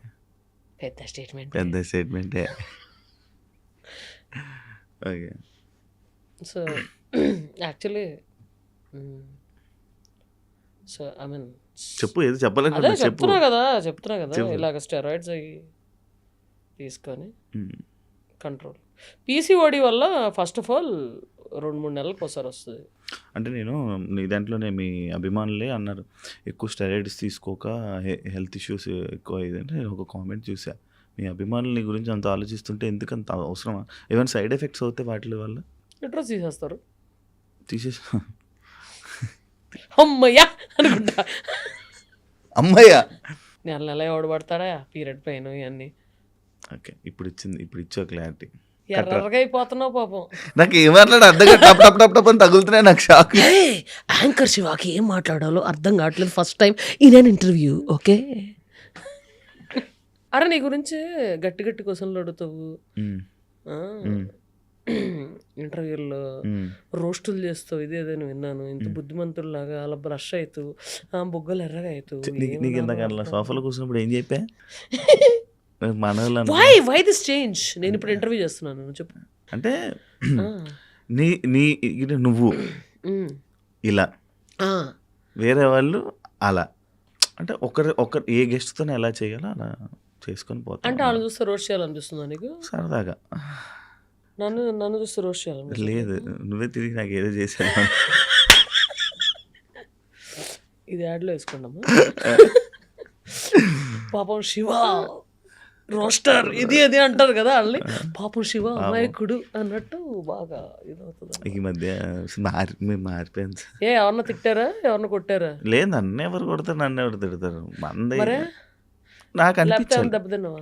Okay. So actually so I mean చెప్పు, ఏదో చెప్పాలి. చెప్తున్నా కదా ఇలాగ స్టెరాయిడ్స్ అవి తీసుకొని కంట్రోల్. పీసీఓడి వల్ల ఫస్ట్ ఆఫ్ ఆల్ 2-3 నెలలకు ఒకసారి వస్తుంది. అంటే నేను నీ దాంట్లోనే మీ అభిమానులే అన్నారు ఎక్కువ స్టెరాయిడ్స్ తీసుకోక హెల్త్ ఇష్యూస్ ఎక్కువ ఇదంటే నేను ఒక కామెంట్ చూసా. మీ అభిమానుల గురించి అంత ఆలోచిస్తుంటే ఎందుకంత అవసరమా? ఏమైనా సైడ్ ఎఫెక్ట్స్ అవుతాయి వాటి వల్ల? యూట్రస్ తీసేస్తారు. అమ్మయ్యా అనుకుంటా. అమ్మయ్యా నెల ఎవడు పడతాడా పీరియడ్ పెయిన్ ఇవన్నీ. ఓకే, ఇప్పుడు ఇచ్చా క్లారిటీ. ఎర్రగా అయిపోతున్నావు పాపం. నాకు ఏం మాట్లాడ అర్థం టప్ అని తగులుతున్నాయి. నాకు షాక్. యాంకర్ శివాకి ఏం మాట్లాడాలో అర్థం కావట్లేదు ఫస్ట్ టైం ఇదే ఇంటర్వ్యూ. ఓకే అరే నీ గురించి గట్టి క్వశ్చన్లు అడుగుతావు ఇంటర్వ్యూల్లో, రోస్టులు చేస్తావు, ఇదేదని విన్నాను. ఇంత బుద్ధిమంతుల్లాగా అలా బ్రష్ అవుతావు, బుగ్గలు ఎర్రగా అవుతావు. నీకు ఇంతకన్నా సోఫాలో కూర్చున్నప్పుడు ఏం చెప్పా? Why this change? నేను ఇప్పుడు ఇంటర్వ్యూ చేస్తున్నాను చెప్పు. అంటే నువ్వు ఇలా, వేరే వాళ్ళు అలా, అంటే ఒకరు ఏ గెస్ట్తో ఎలా చేయాలో అలా చేసుకొని పోతా. అంటే వాళ్ళు చూస్తే రోస్ట్ చేయాలనిపిస్తుందా నీకు? సరదాగా నన్ను చూస్తే రోస్ట్ చేయాలి? లేదు, నువ్వే తిరిగి నాకు ఏదో చేశాను. ఇది యాడ్లో వేసుకోండమ్మా. పాపం శివ రోస్టర్ ఇది అది అంటారు కదా వాళ్ళని. పాపం శివ అమాయకుడు అన్నట్టు బాగా ఇదవుతుంది. ఈ మధ్య మారిపోయింది. ఎవరన్నా తిట్టారా, ఎవరన్నా కొట్టారా? లేదు, నన్ను ఎవరు కొడతారు, నన్ను ఎవరు తిడతారు. మందే నాకు అనిపించింది. దెబ్బ తిన్నావా?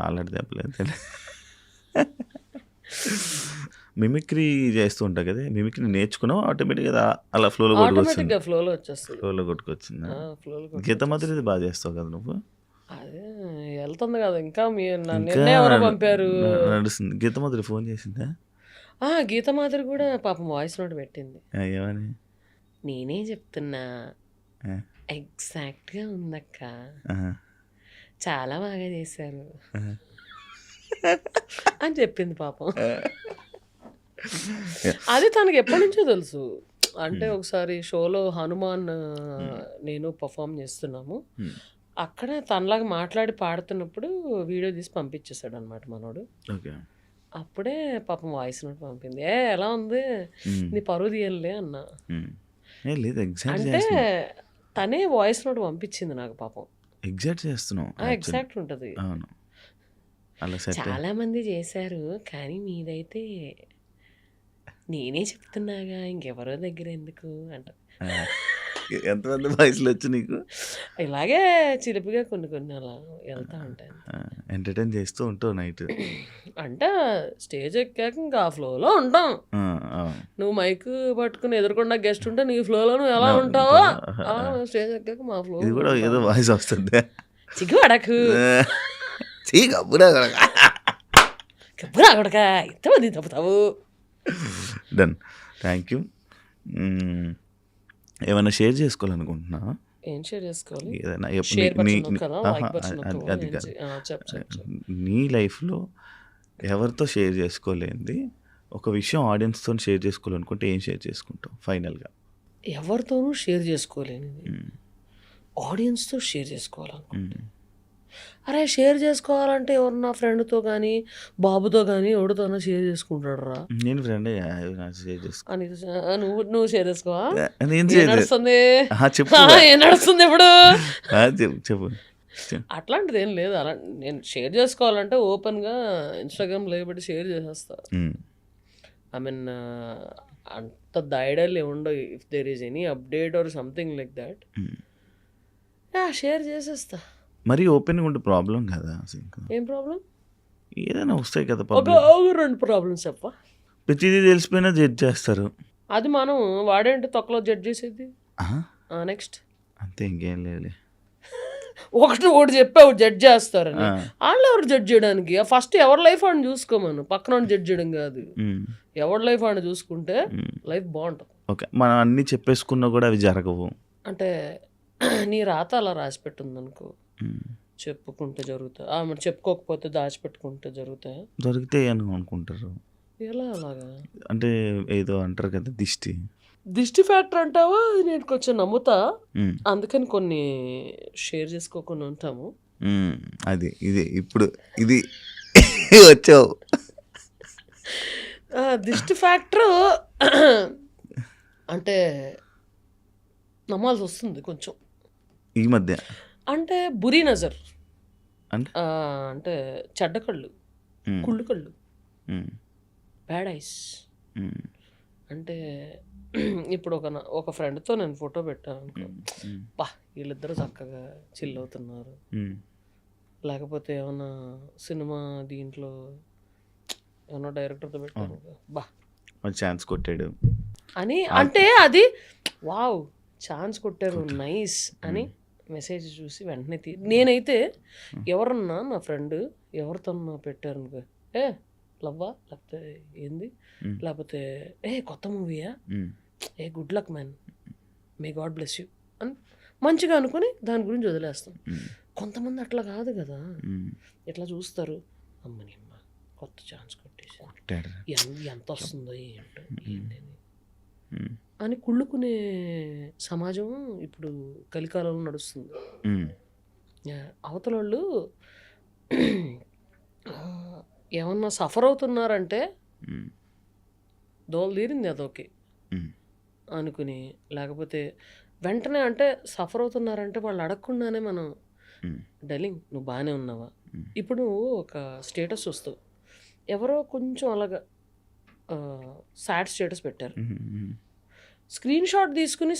ఆల్రెడీ దెబ్బలేదు. మిమిక్రీ చేస్తూ ఉంటా కదా, మిమిక్రీ నేర్చుకున్నావు ఆటోమేటిక్గా అలా ఫ్లోలో కొట్టుకొచ్చింది. ఫ్లోలో కొట్టుకొచ్చింది. గీత మాదిరి బాగా చేస్తావు కదా నువ్వు. అదే వెళ్తుంది కదా ఇంకా. పంపారు నడుస్తుంది. గీత మాదిరి ఫోన్ చేసిందా? గీత మాదిరి కూడా పాపం వాయిస్ నోట్ పెట్టింది. ఏమని? నేనే చెప్తున్నా ఎగ్జాక్ట్‌గా ఉందక్క. ఆహా. చాలా బాగా చేశారు అని చెప్పింది పాపం. అది తనకి ఎప్పటి నుంచో తెలుసు. అంటే ఒకసారి షోలో హనుమాన్ నేను పర్ఫామ్ చేస్తున్నాము. అక్కడ తనలాగా మాట్లాడి పాడుతున్నప్పుడు వీడియో తీసి పంపించేశాడు అనమాట మనోడు. ఓకే. అప్పుడే పాపం వాయిస్ నోట్ పంపింది. ఎలా ఉంది నీ పరువు తీయలే అన్నా. లేదు ఎగ్జాక్ట్ అంటే తనే వాయిస్ నోట్ పంపించింది నాకు పాపం. ఎగ్జాక్ట్ చేస్తున్నావు. ఎగ్జాక్ట్ ఉంటుంది. అవును, అలా సెట్. చాలా మంది చేశారు కానీ మీదైతే నేనే చెప్తున్నాగా ఇంకెవరో దగ్గర ఎందుకు అంట. ఎంతమంది వాయిస్లు వచ్చి నీకు? ఇలాగే చిలిపిగా కొన్ని కొన్ని అలా వెళ్తా ఉంటాయి. ఎంటర్టైన్ చేస్తూ ఉంటావు నైట్. అంటే స్టేజ్ ఎక్కాక ఇంకా ఆ ఫ్లోలో ఉంటాం. నువ్వు మైక్ పట్టుకుని ఎదురుకుండా గెస్ట్ ఉంటే నీ ఫ్లోలో నువ్వు ఎలా ఉంటావో స్టేజ్ ఎక్కాక మా ఫ్లో. ఇది కూడా ఏదో వాయిస్ వస్తుంది. చిగ్గుపడకు కబ్బురా కొడక ఎంతమంది తప్పుతావు. Done, thank you. ఏమైనా షేర్ చేసుకోవాలనుకుంటున్నా? ఏం షేర్ చేసుకోవాలి? ఏదైనా షేర్ బటన్ కదా, ఆహా, లైక్ బటన్ అది నొక్కవా? కాదు. చెప్పు. నీ లైఫ్లో ఎవరితో షేర్ చేసుకోలేంది ఒక విషయం ఆడియన్స్తో షేర్ చేసుకోవాలనుకుంటే ఏం షేర్ చేసుకుంటావు ఫైనల్గా? ఎవరితోనూ షేర్ చేసుకోలేనిది ఆడియన్స్తో షేర్ చేసుకోవాలనుకుంటే, అరే షేర్ చేసుకోవాలంటే ఎవరన్నా ఫ్రెండ్తో కానీ బాబుతో కానీ ఎవరితోనో షేర్ చేసుకుంటాడు రా. నేను ఫ్రెండ్ షేర్ చేసుకో. అని నువ్వు షేర్ చేసుకోవా? నేను ఏం షేర్ నడుస్తుంది? చెప్పు. ఏం నడుస్తుంది ఇప్పుడు? చెప్పు. అట్లాంటిది ఏం లేదు. అలా నేను షేర్ చేసుకోవాలంటే ఓపెన్గా ఇన్స్టాగ్రామ్ లేబట్టి షేర్ చేసేస్తా. ఐ మీన్ అంత దాయడాలు ఏముండవు. If there is any update or something like that share చేసేస్తా. మరి ఓపెన్గా ఉంటే ప్రాబ్లం కదా? ఏం ప్రాబ్లం? ఏదైనా వస్తాయి కదా. ఒక 2 ప్రాబ్లమ్స్ చెప్పా. ప్రతిదీ తెలిసిపోయినా జడ్జ్ చేస్తారు. అది మనం వాడేంటి తొక్కలో జడ్జ్ చేసేది. నెక్స్ట్ అంతే, ఇంకేం లేదు. ఒకటి చెప్పావు జడ్జ్ చేస్తారని. వాళ్ళు ఎవరు జడ్జ్ చేయడానికి? ఫస్ట్ ఎవరి లైఫ్ అని చూసుకోమను, పక్కన జడ్జ్ చేయడం కాదు. ఎవరి లైఫ్ అని చూసుకుంటే లైఫ్ బాగుంటుంది. ఓకే, మనం అన్నీ చెప్పేసుకున్నా కూడా అవి జరగవు. అంటే నీ రాత అలా రాసి పెట్టిందనుకో, చెప్పుకుంటే జరుగుతాయి. మరి చెప్పుకోకపోతే దాచిపెట్టుకుంటే జరుగుతాయా? దొరికితే అని అనుకుంటారు. ఎలా అలాగా? అంటే ఏదో అంటారు కదా, దిష్టి ఫ్యాక్టర్ అంటావా? నేను కొంచెం నమ్ముతా, అందుకని కొన్ని షేర్ చేసుకోకుండా ఉంటాము. అది ఇది ఇప్పుడు ఇది వచ్చావు. దిష్టి ఫ్యాక్టర్ అంటే నమ్మాల్సి వస్తుంది కొంచెం ఈ మధ్య. అంటే బురీ నజర్ అంటే చెడ్డ కళ్ళు, కుళ్ళు కళ్ళు, బ్యాడ్ ఐస్. అంటే ఇప్పుడు ఒక ఫ్రెండ్తో నేను ఫోటో పెట్టాను అనుకో, బా వీళ్ళిద్దరూ చక్కగా చిల్ అవుతున్నారు. లేకపోతే ఏమన్నా సినిమా దీంట్లో ఏమన్నా డైరెక్టర్తో పెట్టాను, బా ఛాన్స్ కొట్టాడు అని. అంటే అది వావ్ ఛాన్స్ కొట్టారు నైస్ అని మెసేజ్ చూసి వెంటనే నేనైతే ఎవరన్నా నా ఫ్రెండ్ ఎవరితోన్నా పెట్టారనుకో, లవ్వా లేకపోతే ఏంది, లేకపోతే కొత్త మూవీయా, good luck man, may God bless you అని మంచిగా అనుకుని దాని గురించి వదిలేస్తాం. కొంతమంది అట్లా కాదు కదా, ఎట్లా చూస్తారు, అమ్మని అమ్మ కొత్త ఛాన్స్ కొట్టేసి ఎంత వస్తుందో ఏంటో ఏంటి అని కుళ్ళుకునే సమాజం ఇప్పుడు కలికాలంలో నడుస్తుంది. అవతల వాళ్ళు ఏమన్నా సఫర్ అవుతున్నారంటే దోలు తీరింది అదొకే అనుకుని, లేకపోతే వెంటనే అంటే సఫర్ అవుతున్నారంటే వాళ్ళు అడగకుండానే మనం డలింగ్ నువ్వు బాగానే ఉన్నావా. ఇప్పుడు నువ్వు ఒక స్టేటస్ వస్తావు, ఎవరో కొంచెం అలాగా సాడ్ స్టేటస్ పెట్టారు, స్క్రీన్ షాట్ తీసుకుని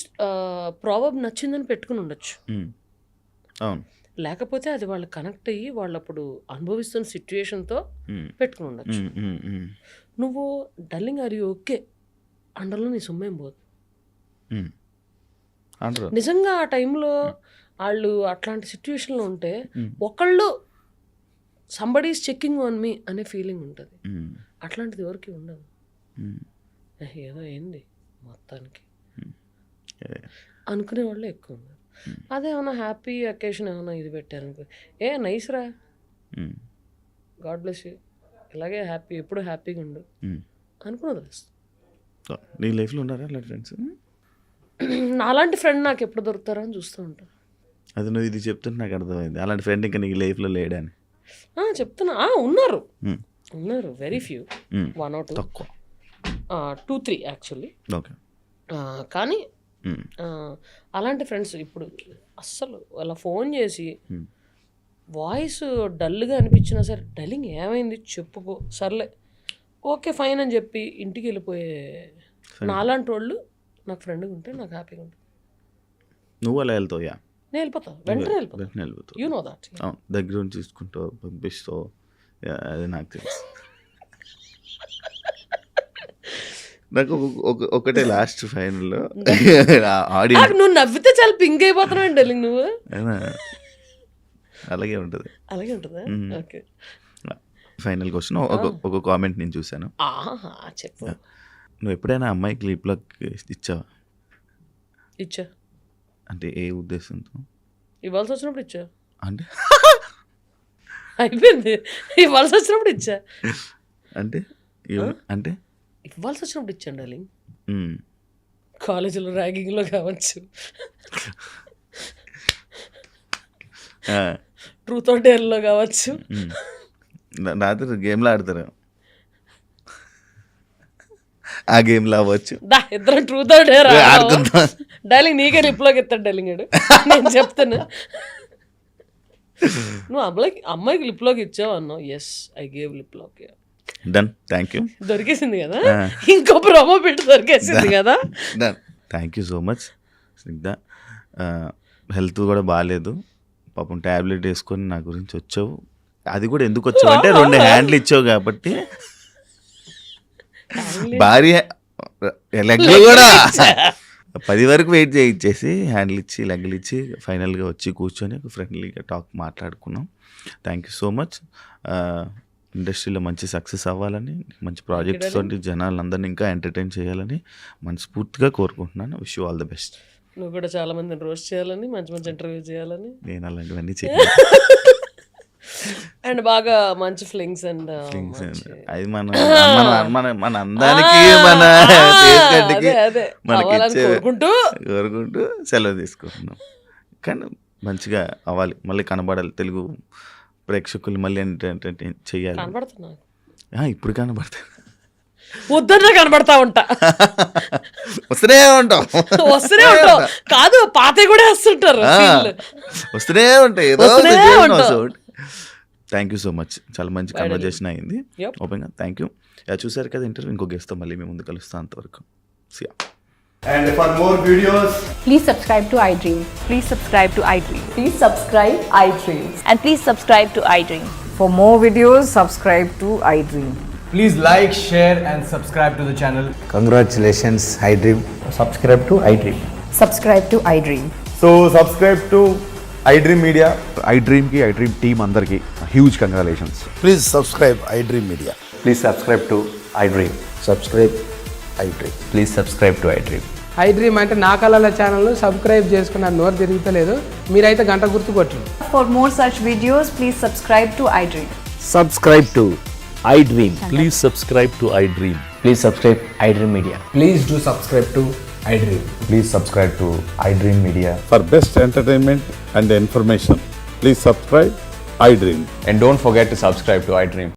ప్రాబబ్ నచ్చిందని పెట్టుకుని ఉండొచ్చు. లేకపోతే అది వాళ్ళు కనెక్ట్ అయ్యి వాళ్ళు అప్పుడు అనుభవిస్తున్న సిచ్యుయేషన్తో పెట్టుకుని ఉండొచ్చు. నువ్వు డల్లింగ్ ఆర్ యూ ఓకే అండర్లో నీ సొమ్మేం పోదు. నిజంగా ఆ టైంలో వాళ్ళు అట్లాంటి సిచ్యువేషన్లో ఉంటే ఒకళ్ళు somebody is checking on me అనే ఫీలింగ్ ఉంటుంది. అట్లాంటిది ఎవరికి ఉండదు. ఏదో ఏంది మొత్తానికి అనుకునే వాళ్ళు ఎక్కువ ఉన్నారు. అదేమన్నా హ్యాపీ అకేషన్ ఏమన్నా ఇది పెట్టారనుకో, ఏ నైస్ రా, గాడ్ బ్లెస్ యూ, ఇలాగే హ్యాపీ, ఎప్పుడు హ్యాపీగా ఉండు అనుకుని వదిలేస్తాను. నీ లైఫ్లో ఉన్నారా అలాంటి ఫ్రెండ్స్? నాలాంటి ఫ్రెండ్ నాకు ఎప్పుడు దొరుకుతారో అని చూస్తూ ఉంటాను. అది నువ్వు ఇది చెప్తుంటే నాకు అర్థమైంది, అలాంటి ఫ్రెండ్ ఇంకా నీ లైఫ్లో లేడని. చెప్తున్నా, ఉన్నారు వెరీ ఫ్యూ, 1 or 2, తక్కువ, 2-3 యాక్చువల్లీ. ఓకే. కానీ అలాంటి ఫ్రెండ్స్ ఇప్పుడు అస్సలు అలా ఫోన్ చేసి వాయిస్ డల్గా అనిపించినా సరే, డల్లింగ్ ఏమైంది చెప్పుకో, సర్లే ఓకే ఫైన్ అని చెప్పి ఇంటికి వెళ్ళిపోయే నాలాంటి వాళ్ళు నాకు ఫ్రెండ్గా ఉంటే నాకు హ్యాపీగా ఉంటుంది. నువ్వు అలా వెళ్తావు? నేను వెళ్ళిపోతా, వెంటనే వెళ్ళిపోతా. You know that. దగ్గర నుంచి చూసుకుంటావు, పంపిస్తావు, అది నాకు తెలుసు. నాకు ఒకటే లాస్ట్ ఫైనల్లో ఆడియన్స్, నువ్వు నవ్వితే చాలా పింక్ అయిపోతున్నావు డల్లింగ్, నువ్వు అలాగే ఉంటుంది. అలాగే ఉంటుందా? ఓకే. ఫైనల్ క్వశ్చన్, ఒక కామెంట్ నేను చూశాను. చెప్పు. నువ్వు ఎప్పుడైనా అమ్మాయికి లిప్ లాక్ ఇచ్చావా? ఇచ్చా. అంటే ఏ ఉద్దేశంతో? ఇవ్వాల్సి వచ్చినప్పుడు ఇచ్చా. అంటే అయిపోయింది, ఇవ్వాల్సి వచ్చినప్పుడు ఇచ్చా. అంటే అంటే ఇవ్వాల్సి వచ్చినప్పుడు ఇచ్చాను డార్లింగ్. కాలేజీలో ర్యాగింగ్లో కావచ్చు, ట్రూత్ ఆర్ డేర్లో కావచ్చు, రాత్రి గేమ్లో ఆడతారు, ఆ గేమ్లో అవ్వచ్చు. ఇద్దరం ట్రూత్ ఆర్ డేర్ ఆడుకుందాం డార్లింగ్. నీకే లిప్లోకి ఎత్తాడు డార్లింగ్ గాడు, నేను చెప్తాను. నువ్వు అమ్మాయికి లిప్లోకి ఇచ్చావు అన్నావు. ఎస్, ఐ గేవ్ లిప్లోకి. Done, thank you. దొరికేసింది కదా, ఇంకో ప్రోమో పెట్టి దొరికేసింది కదా. Done, thank you so much Snigdha. Health కూడా బాగాలేదు పాపం, ట్యాబ్లెట్ వేసుకొని నా గురించి వచ్చావు. అది కూడా ఎందుకు వచ్చావు అంటే 2 హ్యాండ్లు ఇచ్చావు కాబట్టి, భార్య లెగ్లు కూడా 10 వరకు వెయిట్ చేయించేసి హ్యాండిల్ ఇచ్చి లెగ్లు ఇచ్చి ఫైనల్గా వచ్చి కూర్చొని ఒక ఫ్రెండ్లీగా టాక్ మాట్లాడుకున్నాం. Thank you so much. ఇండస్ట్రీలో మంచి సక్సెస్ అవ్వాలని, మంచి ప్రాజెక్ట్స్ తోటి జనాలందరినీ ఇంకా ఎంటర్టైన్ చేయాలని మనస్ఫూర్తిగా కోరుకుంటున్నాను. Wish you all the best. నువ్వు కూడా చాలా మందిని రోస్ట్ చేయాలని, మంచి మంచి ఇంటర్వ్యూ చేయాలని. నేను అలాంటివన్నీ చేయాలి. అండ్ బాగా మంచి ఫ్లింగ్స్ అండ్ అది మన అందానికి మన మనకి కోరుకుంటూ సెలవు తీసుకుంటున్నాం. కానీ మంచిగా అవ్వాలి, మళ్ళీ కనబడాలి, తెలుగు ప్రేక్షకులు మళ్ళీ ఎంటర్టైన్ చెయ్యాలి. ఇప్పుడు కనబడతాయి, వద్దన్నా కనబడతా ఉంటా, వస్తూనే ఉంటాం కాదు పాతే కూడా వస్తుంటారు, వస్తూనే ఉంటాయి. థ్యాంక్ యూ సో మచ్, చాలా మంచి కన్వర్జేషన్ అయింది ఓపెన్గా. Thank you. చూసారు కదా ఇంటర్వ్యూ, ఇంకో గెస్ట్తో మళ్ళీ మేము ముందు కలుస్తాం. అంతవరకు సియా. And for more videos, please subscribe to iDream. Please subscribe to iDream. Please subscribe iDream. And please subscribe to iDream. For more videos, subscribe to iDream. please like, share and subscribe to the channel. Congratulations, iDream. Subscribe to iDream. Subscribe to iDream. So subscribe to iDream Media. iDream team andarki huge congratulations. Please subscribe iDream Media. Please subscribe to iDream. Subscribe iDream. Please subscribe to iDream. iDream అంటే నా కళల ఛానల్ను subscribe చేసుకున్న నోరు తిరుగుతలేదు, మీరైతే గంట గుర్తు కొట్టండి. For more such videos, please subscribe to iDream. Subscribe to iDream. Please subscribe to iDream. Please subscribe iDream Media. Please do subscribe to iDream. Please subscribe to iDream Media. For best entertainment and information, please subscribe iDream. And don't forget to subscribe to iDream.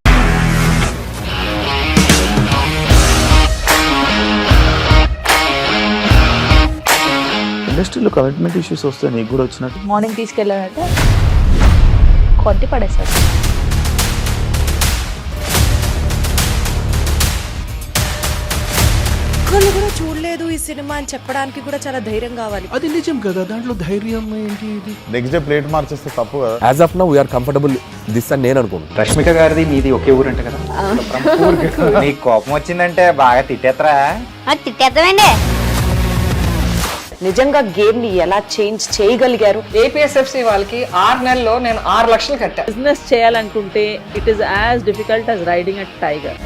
ఇండస్ట్రీలో commitment issues వస్తే నీకు కూడా వచ్చినట్టు? Morning తీసుకెళ్ళాడంటే కొట్టి పడేశాడు. ఒక్కళ్ళు కూడా చూడలేదు ఈ సినిమా అని చెప్పడానికి కూడా చాలా ధైర్యం కావాలి. అది నిజం కదా, దాంట్లో ధైర్యం ఏంటి? ఇది నెక్స్ట్ డే ప్లేట్ మార్చేస్తే తప్పు కదా. As of now, we are comfortable this అని నేను అనుకుంటున్నాను. రష్మిక గారిది మీది ఒకే ఊరు అంట కదా? నీకు కోపం వచ్చిందంటే బాగా తిట్టేత్తరా? తిట్టేద్దామండి. నిజంగా గేమ్ ని ఎలా చేంజ్ చేయగలిగారు? ఏపీఎస్ఎఫ్సి వాళ్ళకి 6 నెలల్లో నేను 6 లక్షలు కట్టా. బిజినెస్ చేయాలనుకుంటే it is as difficult as riding a tiger.